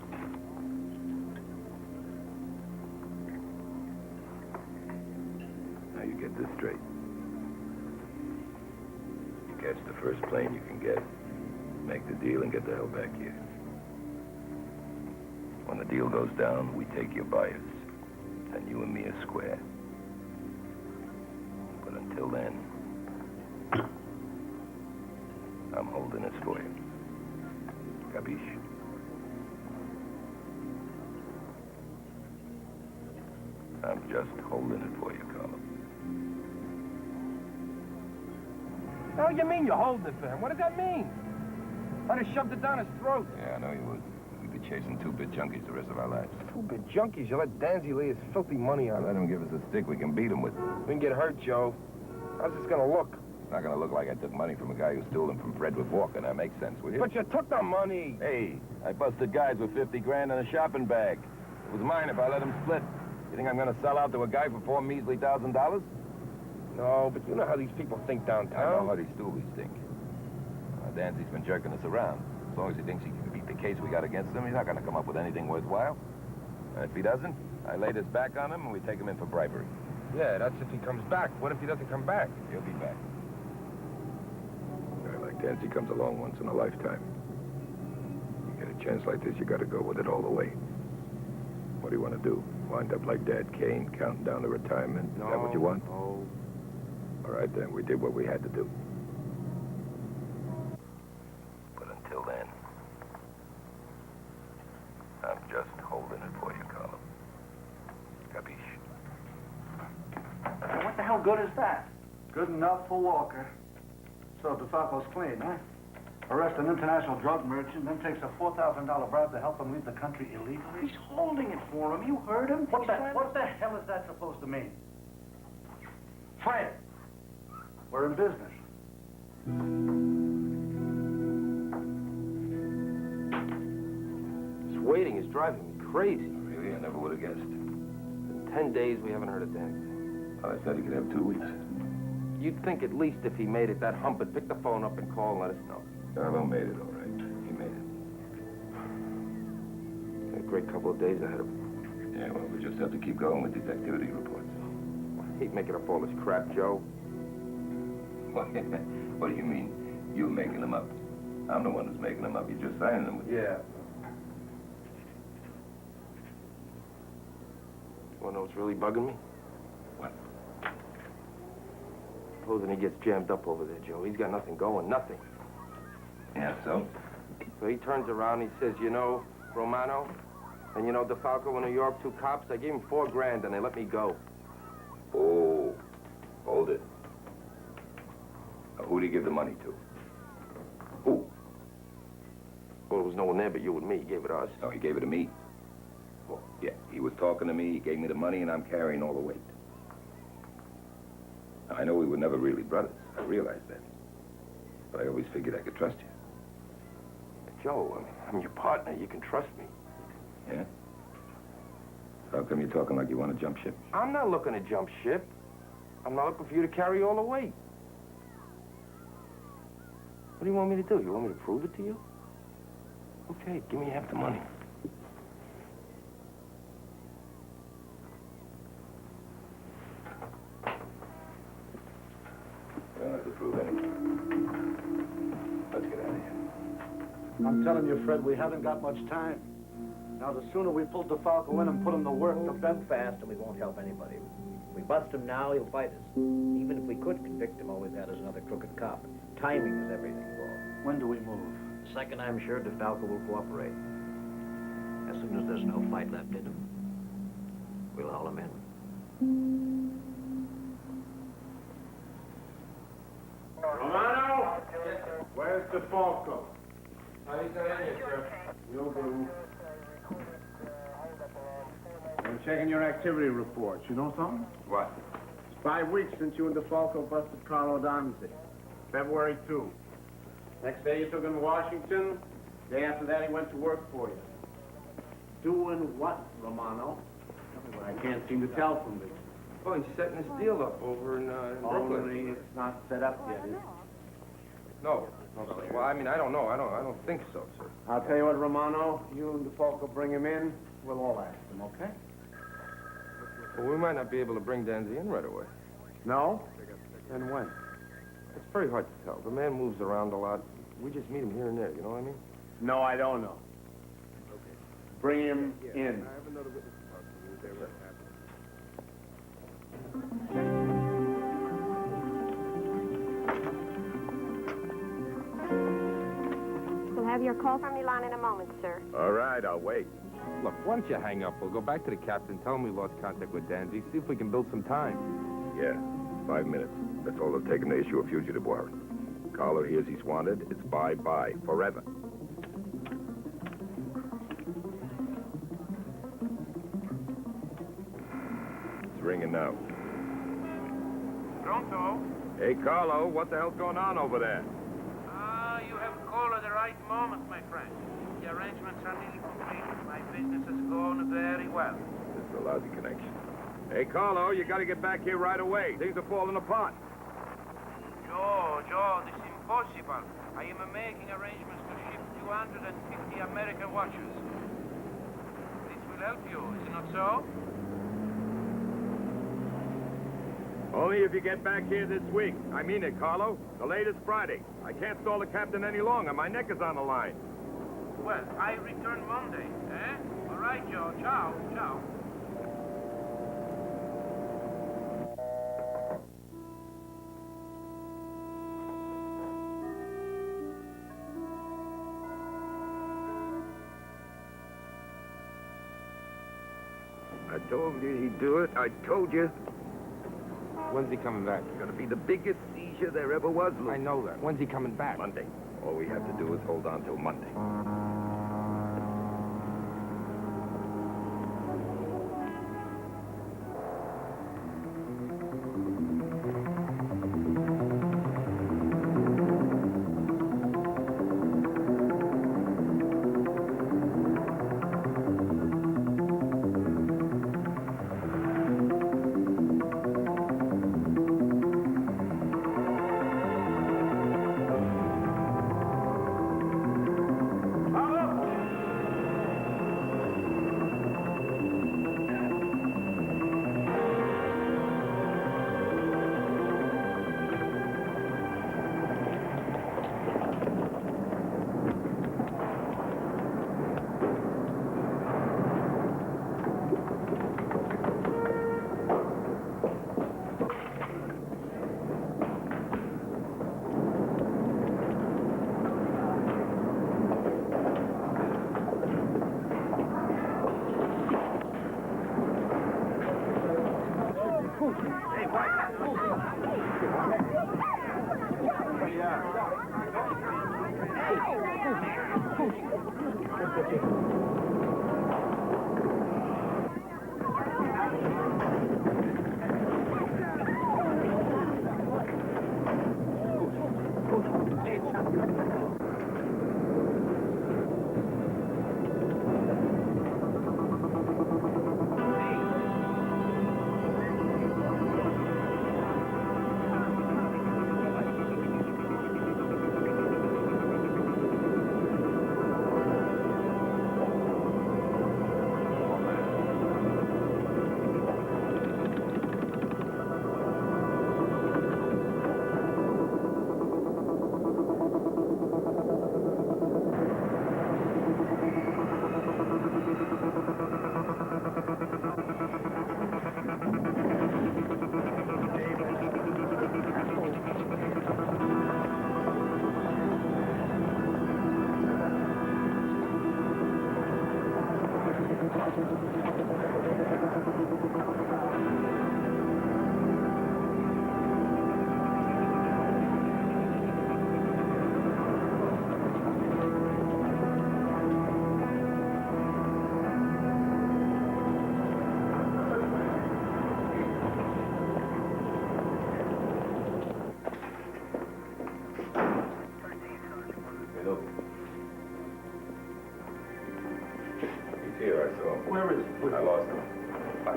Now you get this straight. You catch the first plane you can get. Make the deal and get the hell back here. When the deal goes down, we take your buyers. And you and me are square. But until then, I'm holding this for you. Capiche? I'm just holding it for you, Carlo. What do you mean you're holding it for him? What does that mean? I'd have shoved it down his throat. Yeah, I know you would. We'd be be chasing two-bit junkies the rest of our lives. Two-bit junkies? You let Danzy lay his filthy money on Let him give us a stick we can beat him with. We can get hurt, Joe. How's this gonna look? It's not gonna look like I took money from a guy who stole them from Frederick Walker. That makes sense, will you? But you took the money. Hey, I busted guys with 50 grand in a shopping bag. It was mine if I let him split. You think I'm gonna sell out to a guy for $4 measly thousand? No, but you know how these people think downtown. I know how these stoobies think. Danzy's been jerking us around. As long as he thinks he can beat the case we got against him, he's not gonna come up with anything worthwhile. And if he doesn't, I lay this back on him and we take him in for bribery. Yeah, that's if he comes back. What if he doesn't come back? He'll be back. A guy like Danzy comes along once in a lifetime. You get a chance like this, you gotta go with it all the way. What do you want to do? Wind up like Dad Kane, counting down to retirement? No, Is that what you want? No. All right, then. We did what we had to do. But until then, I'm just holding it for you, Carlo. Capiche? Now, what the hell good is that? Good enough for Walker. So DeFalco's clean, huh? Arrest an international drug merchant, then takes a $4,000 bribe to help him leave the country illegally? He's holding it for him. You heard him. What the hell is that supposed to mean? Fred, we're in business. This waiting is driving me crazy. Really? I never would have guessed. In 10 days, we haven't heard of Danzy. I said he could have 2 weeks. You'd think at least if he made it, that hump would pick the phone up and call and let us know. Carlo made it, all right. He made it. A great couple of days ahead of him. Yeah, well, we just have to keep going with these activity reports. I hate making up all this crap, Joe. What do you mean? You're making them up. I'm the one who's making them up. You're just signing them with me. Yeah. You want to know what's really bugging me? What? Supposing he gets jammed up over there, Joe. He's got nothing going, nothing. Yeah, so? So he turns around and he says, you know, Romano, and you know DeFalco in New York, 2 cops, I gave him $4 grand and they let me go. Oh, hold it. Now, who'd he give the money to? Who? Well, there was no one there but you and me. He gave it to us. No, he gave it to me. Well, yeah, he was talking to me, he gave me the money, and I'm carrying all the weight. Now, I know we were never really brothers. I realize that. But I always figured I could trust you. Joe, I mean, I'm your partner. You can trust me. Yeah? So how come you're talking like you want to jump ship? I'm not looking to jump ship. I'm not looking for you to carry all the weight. What do you want me to do? You want me to prove it to you? Okay, give me half the money. I don't have to prove anything. Let's get out of here. I'm telling you, Fred, we haven't got much time. Now, the sooner we pull DeFalco in and put him to work, the better. Fast, and we won't help anybody. If we bust him now, he'll fight us. Even if we could convict him, all we've got is another crooked cop. Timing is everything, Paul. When do we move? The second I'm sure DeFalco will cooperate. As soon as there's no fight left in him, we'll haul him in. Romano? Where's DeFalco? He's not in yet, sir. You'll do. I'm checking your activity reports. You know something? What? It's 5 weeks since you and DeFalco busted Carlo Danzy. February 2. Next day you took him to Washington. Day after that he went to work for you. Doing what, Romano? I can't seem to tell from this. Oh, he's setting his deal up over in Brooklyn. Only it's not set up yet, is it? No. Sir. Well, I mean, I don't know. I don't think so, sir. I'll tell you what, Romano. You and DeFalco bring him in. We'll all ask him, okay? Well, we might not be able to bring Danzy in right away. No? Then when? It's very hard to tell. The man moves around a lot. We just meet him here and there, you know what I mean? No, I don't know. Okay. Bring him in. I have another witness to talk to. He was there right after. We'll have your call from Milan in a moment, sir. All right, I'll wait. Look, once you hang up, we'll go back to the captain, tell him we lost contact with Danzy, see if we can build some time. Yeah, 5 minutes. That's all it'll take him to issue a fugitive warrant. Carlo hears he's wanted. It's bye-bye, forever. ringing now. Pronto? Hey, Carlo, what the hell's going on over there? Ah, you have called at the right moment, my friend. The arrangements are nearly complete. My business is going very well. This is a lousy connection. Hey, Carlo, you gotta get back here right away. Things are falling apart. Joe, this is impossible. I am making arrangements to ship 250 American watches. This will help you, is it not so? Only if you get back here this week. I mean it, Carlo. The latest Friday. I can't stall the captain any longer. My neck is on the line. Well, I return Monday, eh? All right, Joe. Ciao, ciao. I told you he'd do it. I told you. When's he coming back? It's gonna be the biggest seizure there ever was, Luke. I know that. When's he coming back? Monday. All we have to do is hold on till Monday. Here, I saw him. Where is he? I lost him.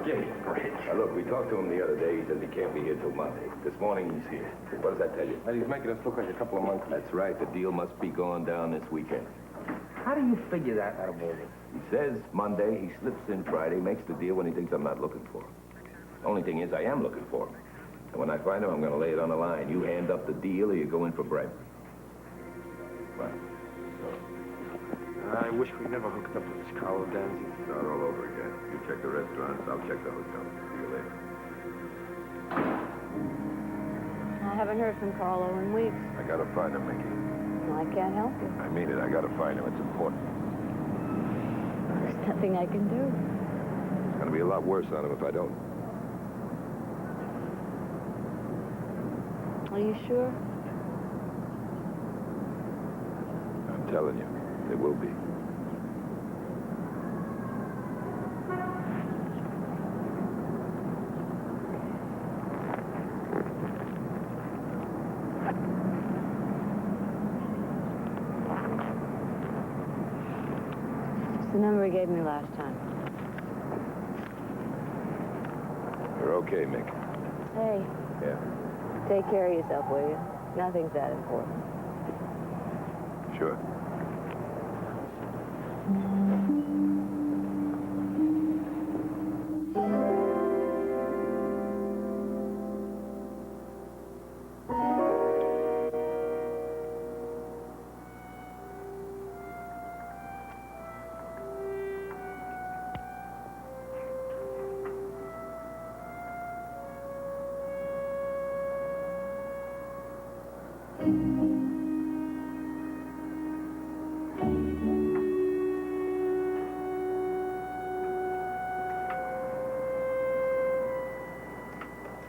Give me a break. Now, look, we talked to him the other day. He says he can't be here till Monday. This morning, he's here. What does that tell you? That he's making us look like a couple of monkeys. That's right. The deal must be going down this weekend. How do you figure that out of all this? He says Monday, he slips in Friday, makes the deal when he thinks I'm not looking for him. The only thing is, I am looking for him. And when I find him, I'm going to lay it on the line. You hand up the deal or you go in for bread. What? I wish we never hooked up with this Carlo Danzi. Start all over again. You check the restaurants, I'll check the hotel. See you later. I haven't heard from Carlo in weeks. I gotta find him, Mickey. No, I can't help you. I mean it. I gotta find him. It's important. There's nothing I can do. It's gonna be a lot worse on him if I don't. Are you sure? I'm telling you, it will be. you gave me last time. You're okay, Mick. Hey, Yeah. take care of yourself, will you? Nothing's that important. Sure.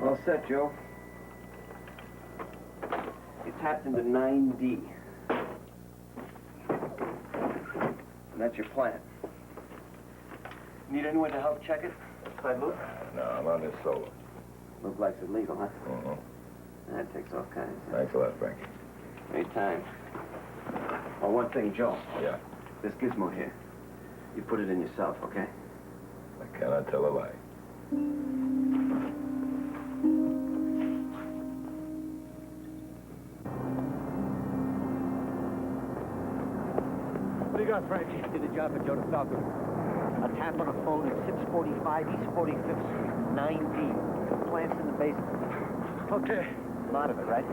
All set, Joe. You tapped into 9D. And that's your plan. Need anyone to help check it? Outside Luke? No, I'm on this solo. Luke likes it legal, huh? Mm-hmm. That takes all kinds. Thanks a lot, Frank. Anytime. Oh, one thing, Joe. Yeah. This gizmo here. You put it in yourself, okay? I cannot tell a lie. What do you got, Frankie? Did a job for Joe DeFalco. A tap on a phone at 645 East 45th Street, 9D. Plants in the basement. Okay. A lot of it, right?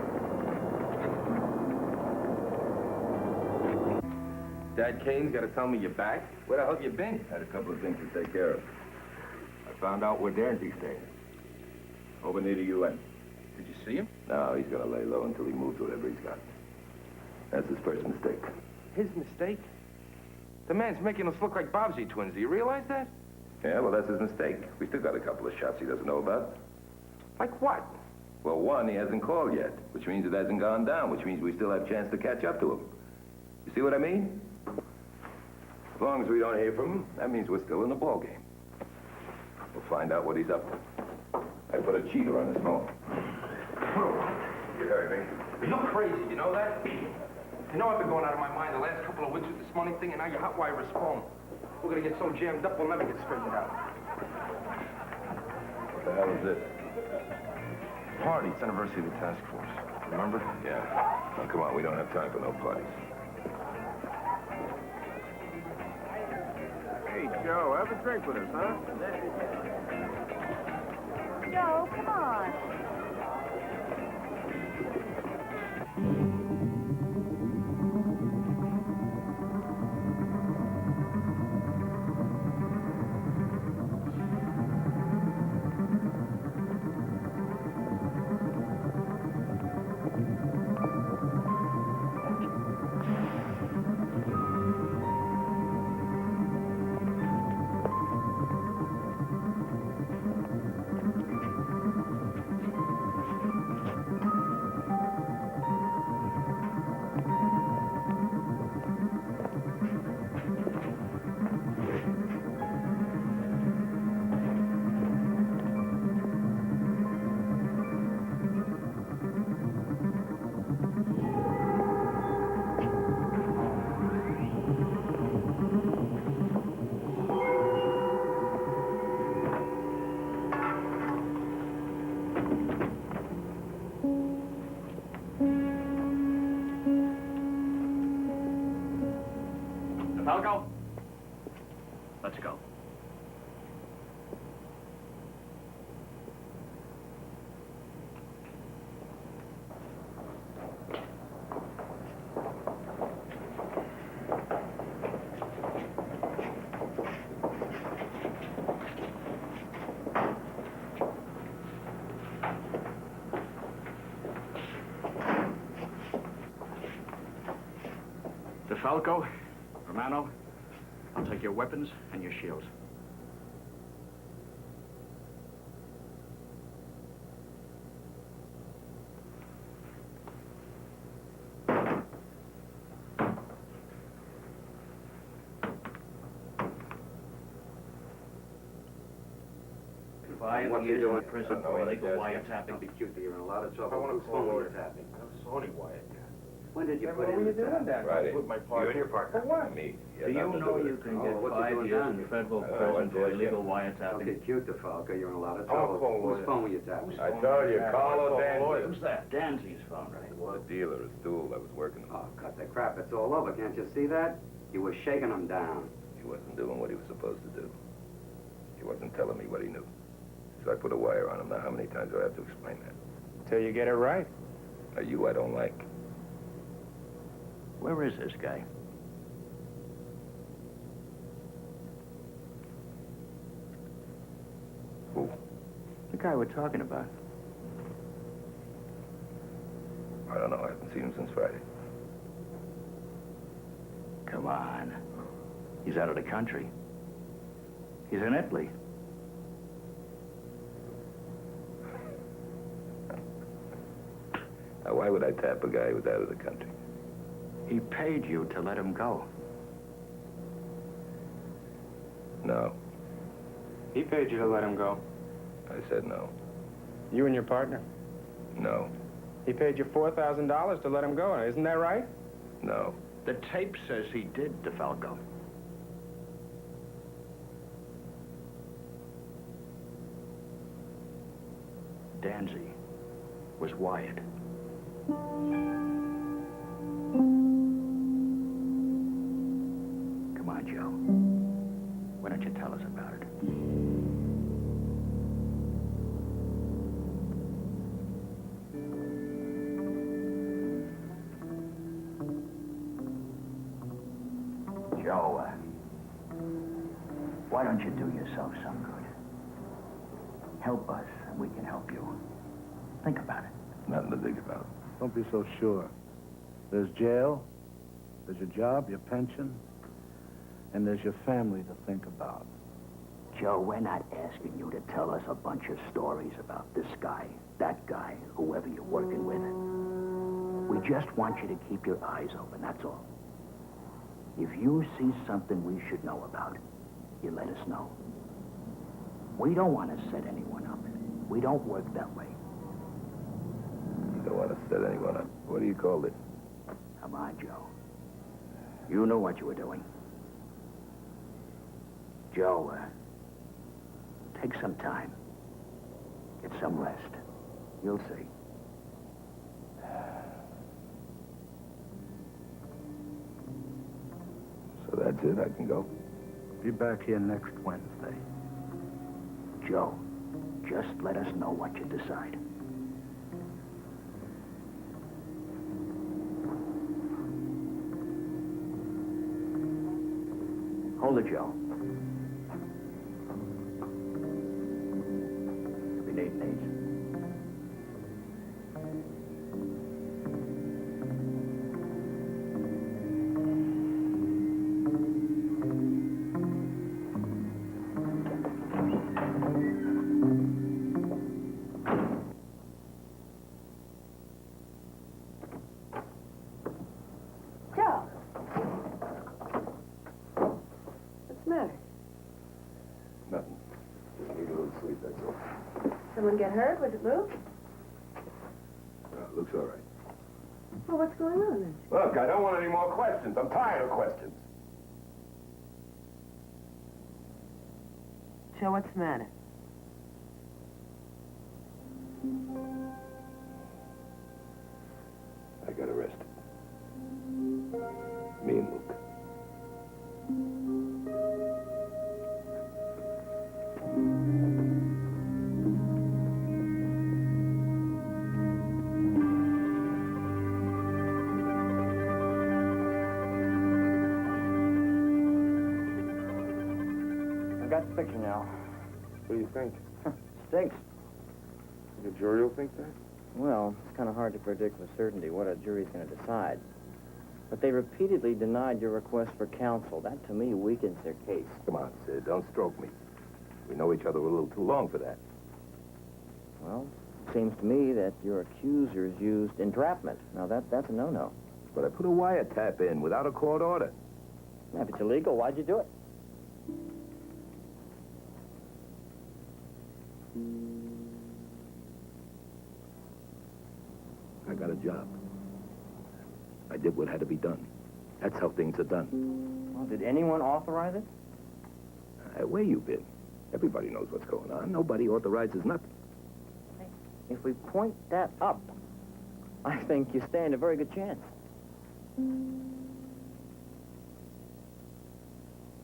Dad Kane's got to tell me you're back? Where the hell have you been? Had a couple of things to take care of. I found out where Danzy's staying. Over near the UN. Did you see him? No, he's going to lay low until he moves whatever he's got. That's his first mistake. His mistake? The man's making us look like Bobbsey twins. Do you realize that? Yeah, well, that's his mistake. We still got a couple of shots he doesn't know about. Like what? Well, one, he hasn't called yet, which means it hasn't gone down, which means we still have a chance to catch up to him. You see what I mean? As long as we don't hear from him, that means we're still in the ballgame. We'll find out what he's up to. I put a cheater on his phone. You heard me? You're crazy, you know that? You know I've been going out of my mind the last couple of weeks with this money thing, and now you hotwire his phone. We're gonna get so jammed up, we'll never get straightened out. What the hell is this? Party. It's anniversary of the task force. Remember? Yeah. Now, come on, we don't have time for no parties. Hey, Joe, have a drink with us, huh? Joe, come on. Falco? Let's go. DeFalco, Romano, I'll take your weapons and your shields. What you doing in prison for illegal wiretapping? Be cute, you're in a lot of trouble. I want to Whose phone call were you her. tapping? Sony wire. When did you Then put what in were the you doing tab? then? Friday. With my You partner. and your partner. For what? Me. Do you know you can get what 5 doing years in federal prison for illegal Don't wiretapping? get cute, DeFalco. You're in a lot of I'll trouble. call a Whose lawyer. phone were you tapping? I told you, Carlo Lawyer. Danzi. Who's that? Danzy's phone, right? The dealer, a stool I was working on. Oh, cut the crap. It's all over. Can't you see that? You were shaking him down. He wasn't doing what he was supposed to do. He wasn't telling me what he knew. So I put a wire on him. Now, how many times do I have to explain that? Till you get it right. Now, you I don't like. Where is this guy? Who? The guy we're talking about. I don't know. I haven't seen him since Friday. Come on. He's out of the country. He's in Italy. Now, why would I tap a guy who's out of the country? He paid you to let him go. No. He paid you to let him go. I said no. You and your partner. No. He paid you $4,000 to let him go. Isn't that right? No. The tape says he did, DeFalco. Danzy was wired. Come on, Joe. Why don't you tell us about it? Joe, why don't you do yourself some good? Help us, and we can help you. Think about it. Nothing to think about. Don't be so sure. There's jail, there's your job, your pension, and there's your family to think about. Joe, we're not asking you to tell us a bunch of stories about this guy, that guy, whoever you're working with. We just want you to keep your eyes open, that's all. If you see something we should know about, you let us know. We don't want to set anyone up. We don't work that way. You don't want to set anyone up. What do you call it? Come on, Joe. You knew what you were doing. Joe, take some time. Get some rest. You'll see. So that's it? I can go? Be back here next Wednesday. Joe, just let us know what you decide. Hold it, Joe. We need these. Joe. What's the matter? Nothing. Just need a little sleep, that's all. Someone get hurt? Was it Luke? Looks all right. Well, what's going on then? Look, I don't want any more questions. I'm tired of questions. Joe, what's the matter? I got arrested. Me and Luke. I got the picture now. What do you think? Stinks. The jury will think that? Well, it's kind of hard to predict with certainty what a jury's going to decide. But they repeatedly denied your request for counsel. That, to me, weakens their case. Come on, Sid, don't stroke me. We know each other a little too long for that. Well, it seems to me that your accusers used entrapment. Now, that's a no-no. But I put a wiretap in without a court order. Now, if it's illegal, why'd you do it? I got a job. I did what had to be done. That's how things are done. Well, did anyone authorize it? Where you been? Everybody knows what's going on. Nobody authorizes nothing. If we point that up, I think you stand a very good chance.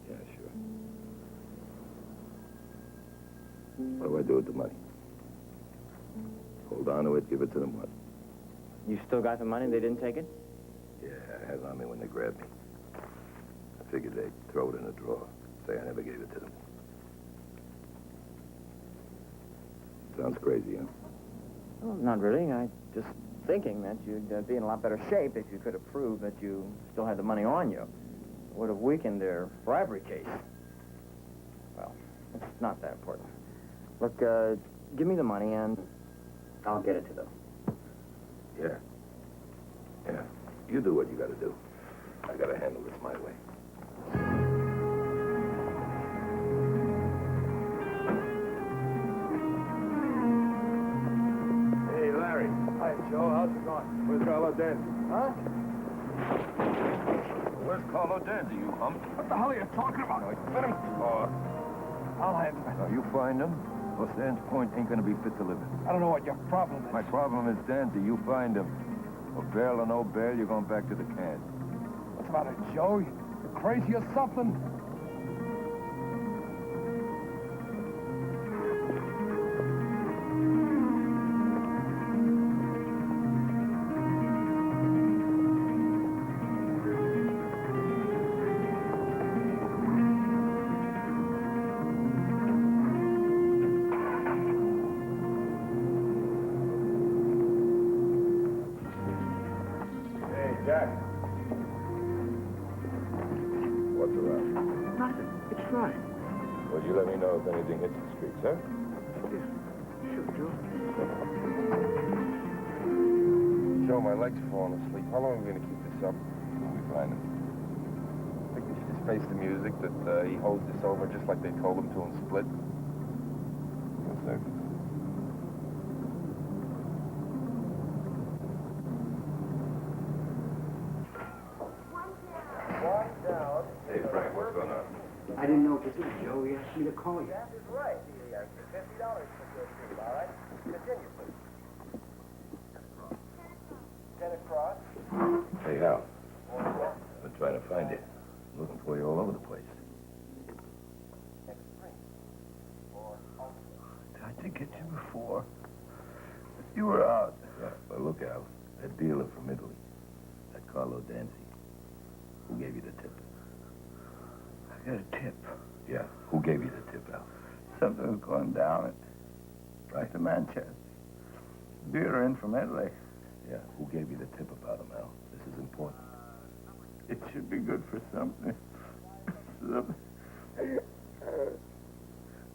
Yeah, sure. What do I do with the money? Hold on to it, give it to them, what? You still got the money? They didn't take it? Yeah, I had it on me when they grabbed me. I figured they'd throw it in a drawer. Say I never gave it to them. Sounds crazy, huh? Well, not really. I just thinking that you'd be in a lot better shape if you could have proved that you still had the money on you. It would have weakened their bribery case. Well, it's not that important. Look, give me the money and I'll get it to them. Yeah. Yeah. You do what you gotta do. I gotta handle this my way. Hey, Larry. Hi, Joe. How's it going? Where's Carlo Dancy? Huh? Where's Carlo Danzy, you hump? What the hell are you talking about? Let him talk. I'll have him. Now, you find him, or Sands Point ain't gonna be fit to live in. I don't know what your problem is. My problem is Danzy. You find him. Or bail or no bail, you're going back to the can. What's about it, Joe? You crazy or something? Jack. What's around? Nothing. It's fine. Would you let me know if anything hits the streets, huh? Sure, Joe. Joe, my leg's falling asleep. How long are we going to keep this up? When we find him. I think we should just face the music that he holds this over just like they told him to in Split. One second. Hey, Frank, what's going on? I didn't know what to do, Joe. He asked me to call you. That is right. $50 for your trip, all right? Continue, please. 10 across. Hey, Hal. I've been trying to find you. Looking for you all over the place. Tried to get you before. You were out. Yeah, but look, Al. That dealer from Italy. That Carlo Danzy. Who gave you the tip? I got a tip. Yeah, who gave you the tip, Al? Something was going down at the Manchester. Dealer in from Italy. Yeah, who gave you the tip about him, Al? This is important. It should be good for something.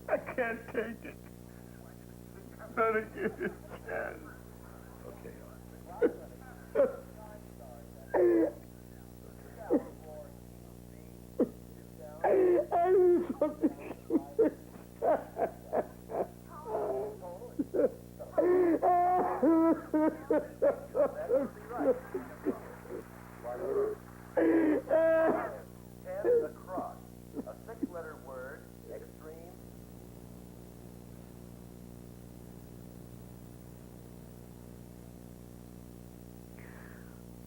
I can't take it. Better give it a chance. Okay. I need something. Across. A 6-letter word, extreme.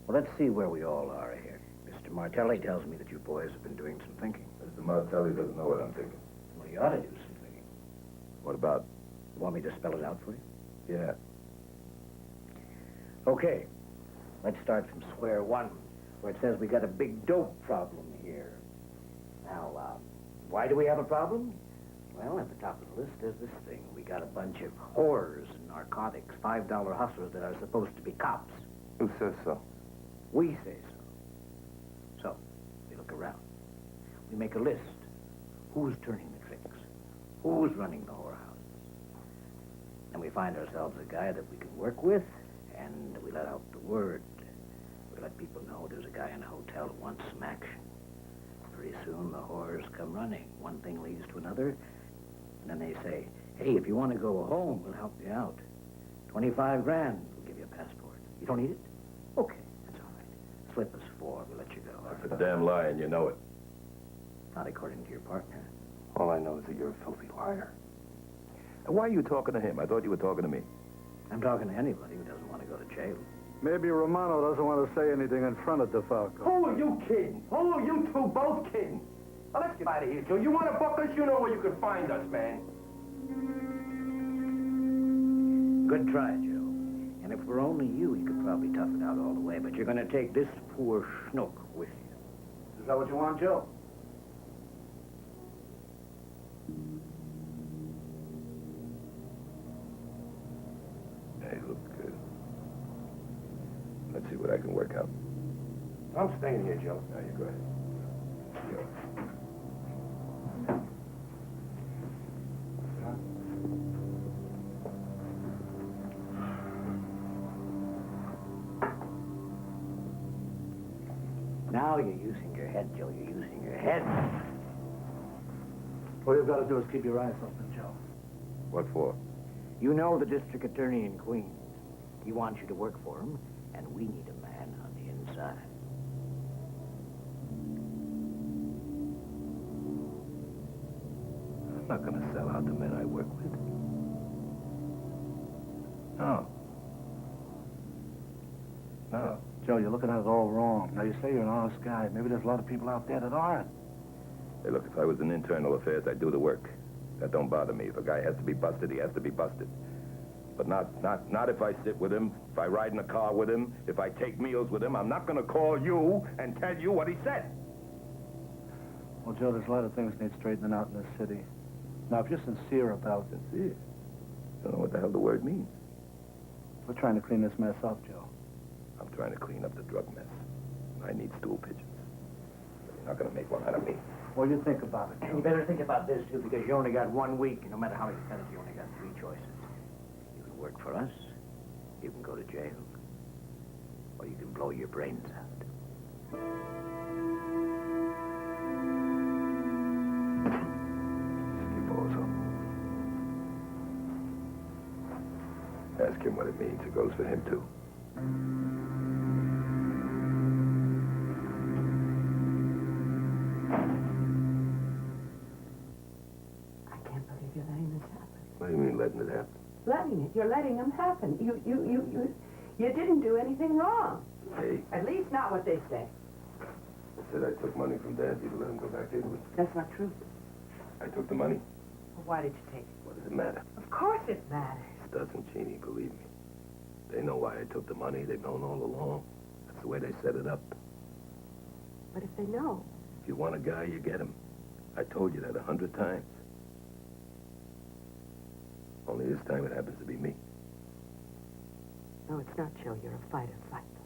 Well, let's see where we all are here. Mr. Martelli tells me that you boys have been doing some thinking. Mr. Martelli doesn't know what I'm thinking. Well, you ought to do some thinking. What about? You want me to spell it out for you? Yeah. Okay. Let's start from square one, where it says we got a big dope problem here. Now, why do we have a problem? Well, at the top of the list there's this thing. We got a bunch of whores and narcotics, $5 hustlers that are supposed to be cops. Who says so? We say so. So, we look around. We make a list. Who's turning the tricks? Who's running the whorehouses? And we find ourselves a guy that we can work with, and we let out the word. We let people know there's a guy in a hotel who wants some action. Pretty soon, the whores come running. One thing leads to another, and then they say, hey, if you want to go home, we'll help you out. 25 grand, we'll give you a passport. You don't need it? Okay, that's all right. flip us for? We let you go. That's a damn lie, and you know it. Not according to your partner. All I know is that you're a filthy liar. And why are you talking to him? I thought you were talking to me. I'm talking to anybody who doesn't want to go to jail. Maybe Romano doesn't want to say anything in front of DeFalco. Who are you kidding? Who are you two both kidding? Now, let's get out of here, Joe. You want to book us? You know where you can find us, man. Good try, Joe. And if we're only you could probably tough it out all the way. But you're going to take this poor schnook with you. Is that what you want, Joe? Hey, look, let's see what I can work out. I'm staying here, Joe. Now, you go ahead. Go. Now you're using your head, Joe. You're using your head. All you've got to do is keep your eyes open, Joe. What for? You know the district attorney in Queens. He wants you to work for him, and we need a man on the inside. I'm not going to sell out the men I work with. No. No. Joe, you're looking at it all wrong. Now, you say you're an honest guy. Maybe there's a lot of people out there that aren't. Hey, look, if I was in internal affairs, I'd do the work. That don't bother me. If a guy has to be busted, he has to be busted. But not if I sit with him, if I ride in a car with him, if I take meals with him. I'm not going to call you and tell you what he said. Well, Joe, there's a lot of things need straightening out in this city. Now, if you're sincere about it... Sincere? I don't know what the hell the word means. We're trying to clean this mess up, Joe. I'm trying to clean up the drug mess. I need stool pigeons. But you're not going to make one out of me. Well, you think about it, And Joe. you better think about this, too, because you only got 1 week, and no matter how you cut it, you only got 3 choices. You can work for us, you can go to jail, or you can blow your brains out. Schifoso. Ask him what it means. It goes for him, too. I can't believe you're letting this happen. What do you mean, letting it happen? Letting it. You're letting them happen. You didn't do anything wrong. Hey, At least not what they say. I said I took money from Dancy to let him go back to Italy. That's not true. I took the money. Well, why did you take it? What does it matter? Of course it matters. It doesn't, Jeannie, believe me. They know why I took the money. They've known all along. That's the way they set it up. But if they know, If you want a guy, you get him. I told you that 100 times. Only this time it happens to be me. no, it's not, Joe. You're a fighter. Fight them.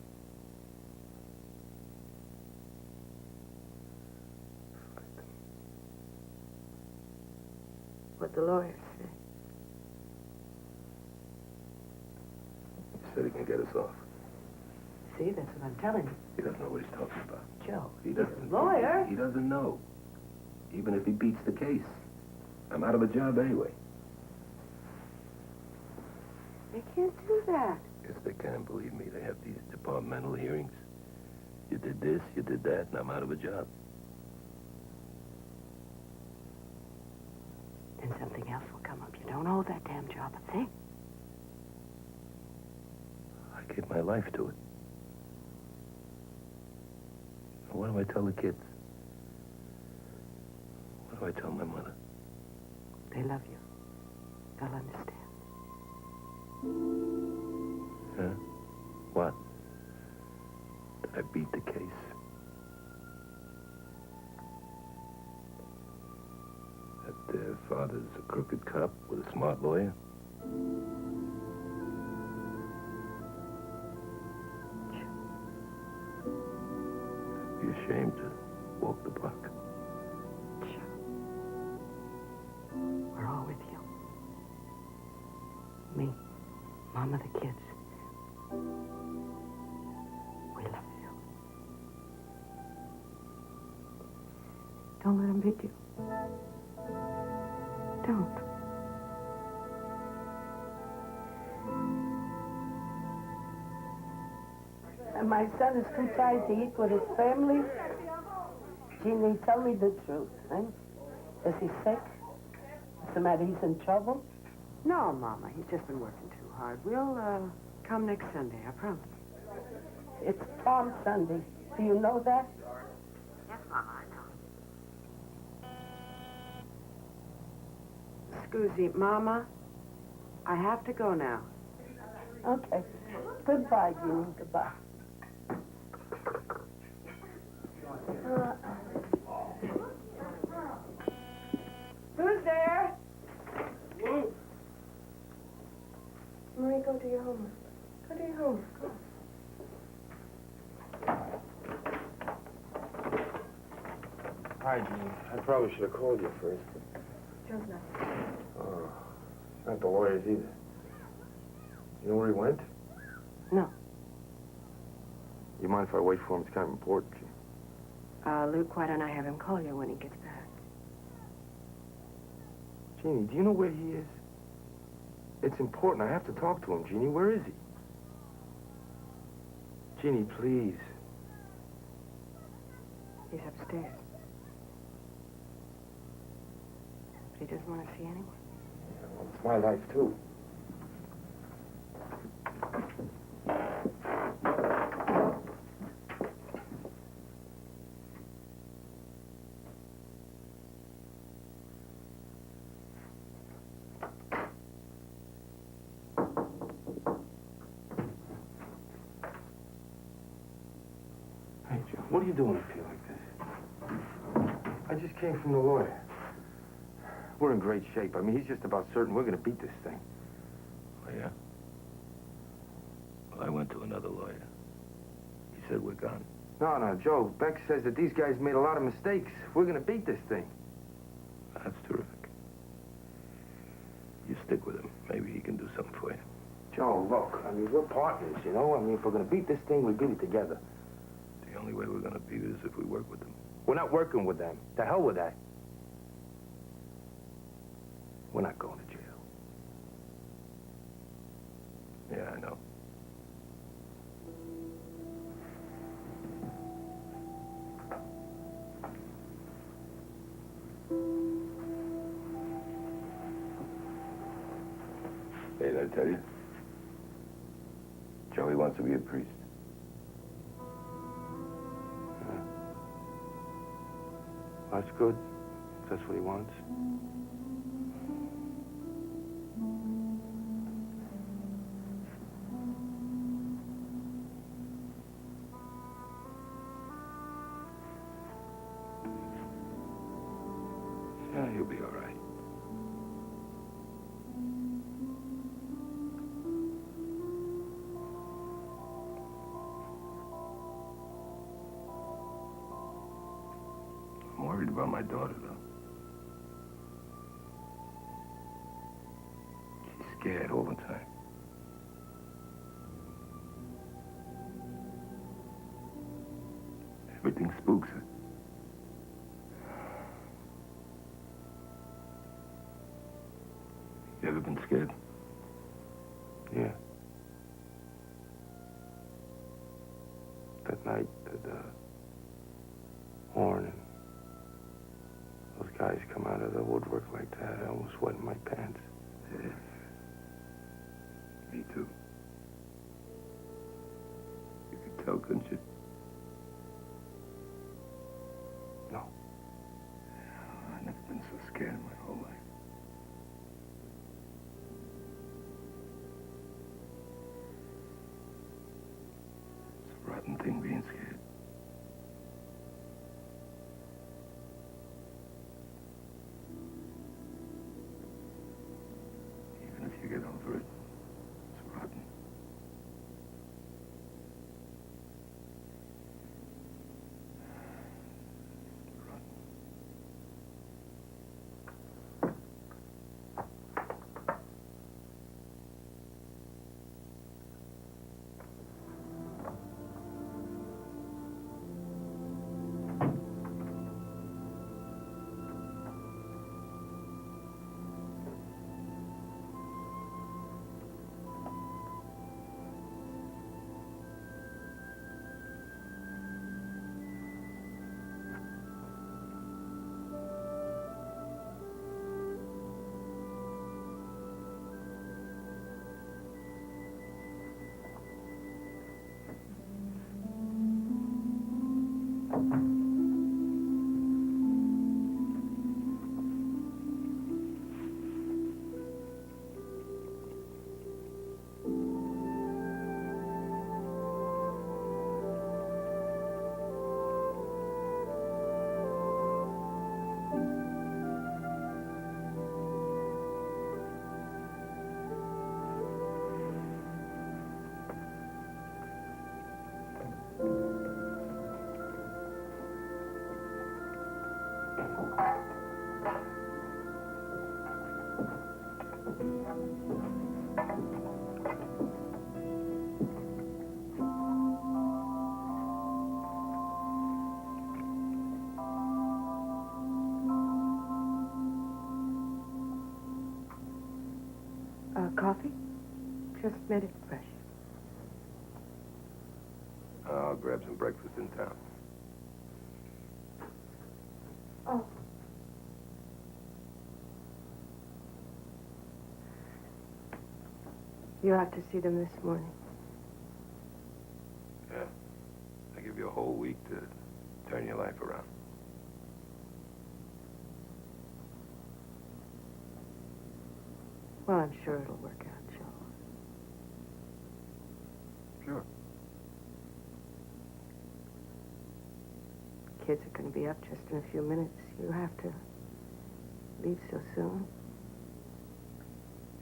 What the lawyers say. He said he can get us off. See, that's what I'm telling you. He doesn't know what he's talking about. Joe, He you're doesn't. a lawyer. He doesn't know. Even if he beats the case. I'm out of a job anyway. They can't do that. Yes, they can, believe me. They have these departmental hearings. You did this, you did that, and I'm out of a job. Then something else will come up. You don't owe that damn job a thing. I gave my life to it. What do I tell the kids? What do I tell my mother? They love you. They'll understand. Huh? What? Did I beat the case? That their father's a crooked cop with a smart lawyer? Be ashamed to walk the block. We're all with you. Me, Mama, the kids. We love you. Don't let them beat you. Don't. my son has too tired to eat with his family? Jeannie, tell me the truth, huh? Is he sick? What's the matter? He's in trouble? No, Mama. He's just been working too hard. We'll, come next Sunday, I promise. It's Palm Sunday. Do you know that? Yes, Mama, I know. Scusi, Mama, I have to go now. Okay. Goodbye, Jeannie. Goodbye. Who's there? Me. Marie, go to your homework. Go to your homework. Go. Hi, Jean. I probably should have called you first. Joe's not. Oh, not the lawyers either. You know where he went? No. You mind if I wait for him? It's kind of important. Luke, why don't I have him call you when he gets back? Jeannie, do you know where he is? It's important. I have to talk to him, Jeannie. Where is he? Jeannie, please. He's upstairs. But he doesn't want to see anyone. Well, it's my life, too. What are you doing up here like this? I just came from the lawyer. We're in great shape. I mean, he's just about certain we're going to beat this thing. Oh, yeah? Well, I went to another lawyer. He said we're gone. No, Joe. Beck says that these guys made a lot of mistakes. We're going to beat this thing. That's terrific. You stick with him. Maybe he can do something for you. Joe, look, I mean, we're partners, you know? I mean, if we're going to beat this thing, we beat it together. The only way we're going to beat it is if we work with them. We're not working with them. To hell with that. We're not going to jail. Yeah, I know. Hey, did I tell you? Joey wants to be a priest. That's good. If that's what he wants. Yeah, he'll be all right. I'm worried about my daughter, though. She's scared all the time. Everything spooks her. You ever been scared? Yeah. That night, the horn and those guys come out of the woodwork like that, I almost wet in my pants. Yeah. Me too. You could tell, couldn't you? No. I've never been so scared in my whole life. It's a rotten thing being scared. Even if you get over it, it's rotten. Coffee? Just made it fresh. I'll grab some breakfast in town. Oh. You out to see them this morning? Yeah. I give you a whole week to turn your life around. Well, I'm sure it'll work out, Joe. Sure. Kids are going to be up just in a few minutes. You have to leave so soon.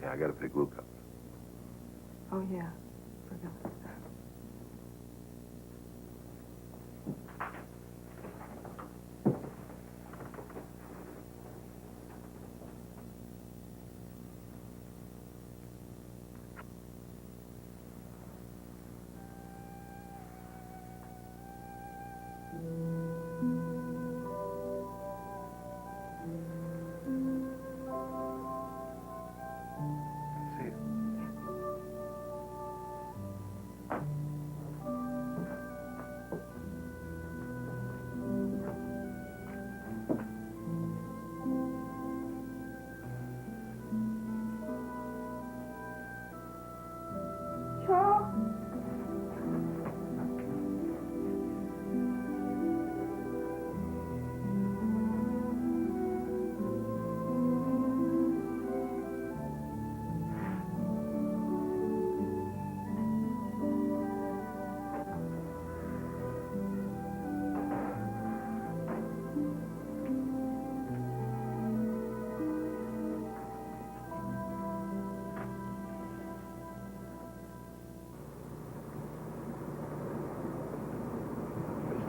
Yeah, I gotta pick Luke up. Oh, yeah. Forgot.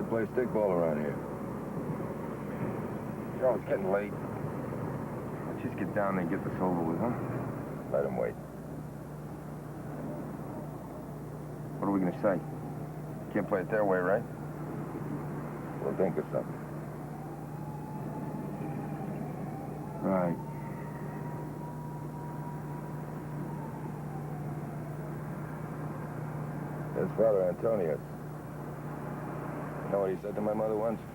Play stickball around here. Joe, it's getting late. Let's just get down there and get this over with, huh? Let him wait. What are we gonna say? Can't play it their way, right? We'll think of something. Right. There's Father Antonius. You know what he said to my mother once? He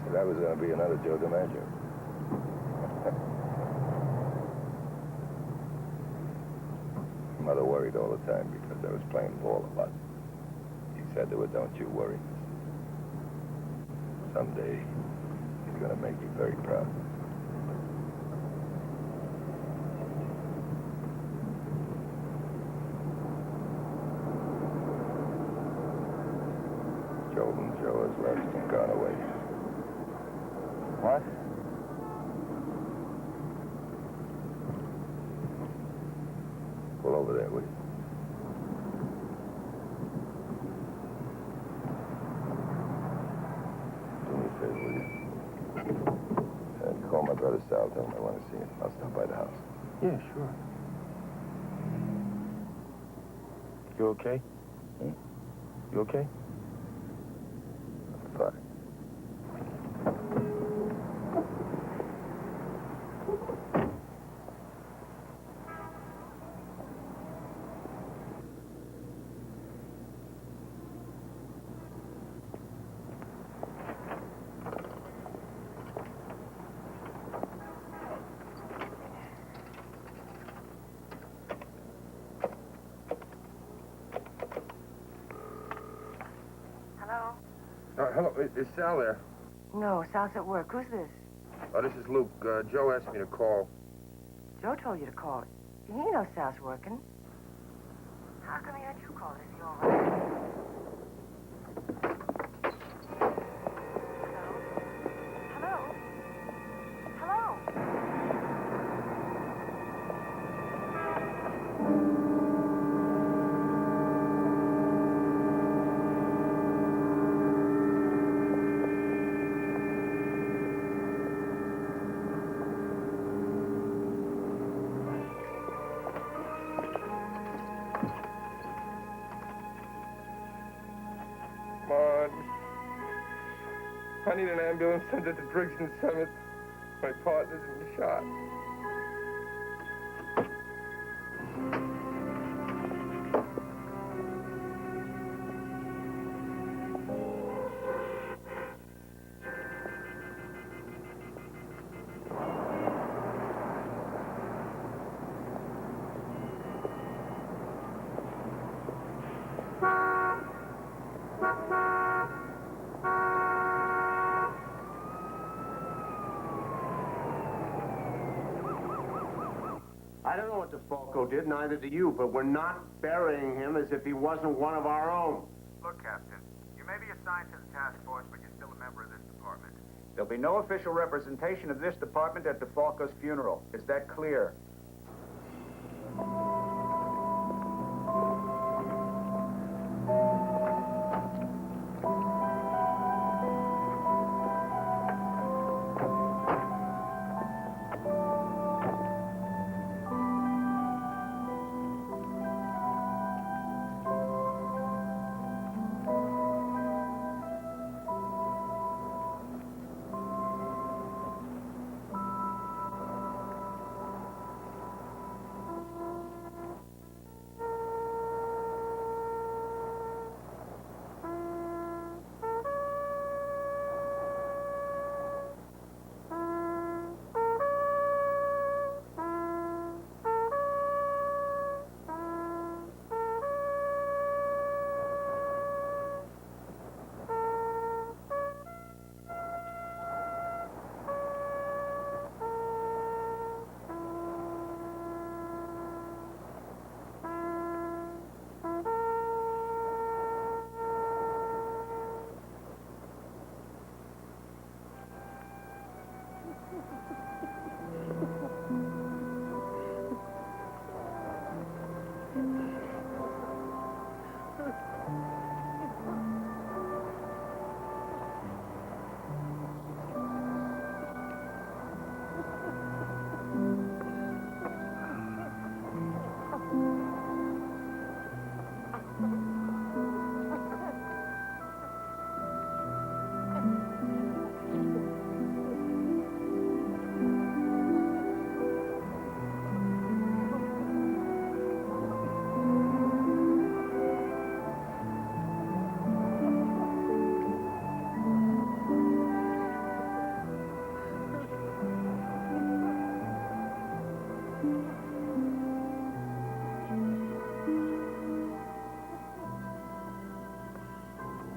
said I was going to be another Joe DiMaggio. Mother worried all the time because I was playing ball a lot. He said to her, don't you worry. Someday, he's going to make you very proud. Joe has left and gone away. What? Pull over there, will you? Do me a favor, will you? Call my brother Sal, tell him I want to see him. I'll stop by the house. Yeah, sure. You okay? Hmm? You okay? Fine. Hello, is Sal there? No, Sal's at work. Who's this? Oh, this is Luke. Joe asked me to call. Joe told you to call. He knows Sal's working. How come he had you call? Is he all right? Hello? Hello? I need an ambulance sent to Driggs and Summit. My partner's been shot. I don't know what DeFalco did, neither do you, but we're not burying him as if he wasn't one of our own. Look, Captain, you may be assigned to the task force, but you're still a member of this department. There'll be no official representation of this department at DeFalco's funeral. Is that clear?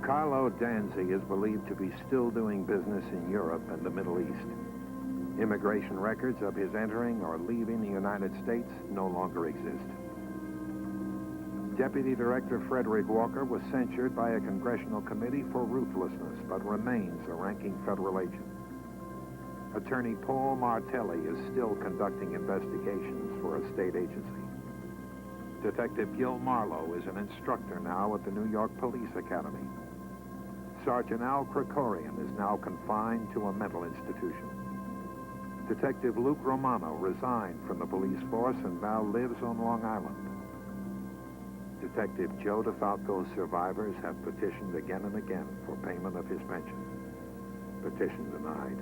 Carlo Danzi is believed to be still doing business in Europe and the Middle East. Immigration records of his entering or leaving the United States no longer exist. Deputy Director Frederick Walker was censured by a congressional committee for ruthlessness, but remains a ranking federal agent. Attorney Paul Martelli is still conducting investigations for a state agency. Detective Gil Marlowe is an instructor now at the New York Police Academy. Sergeant Al Krikorian is now confined to a mental institution. Detective Luke Romano resigned from the police force and now lives on Long Island. Detective Joe DeFalco's survivors have petitioned again and again for payment of his pension. Petition denied.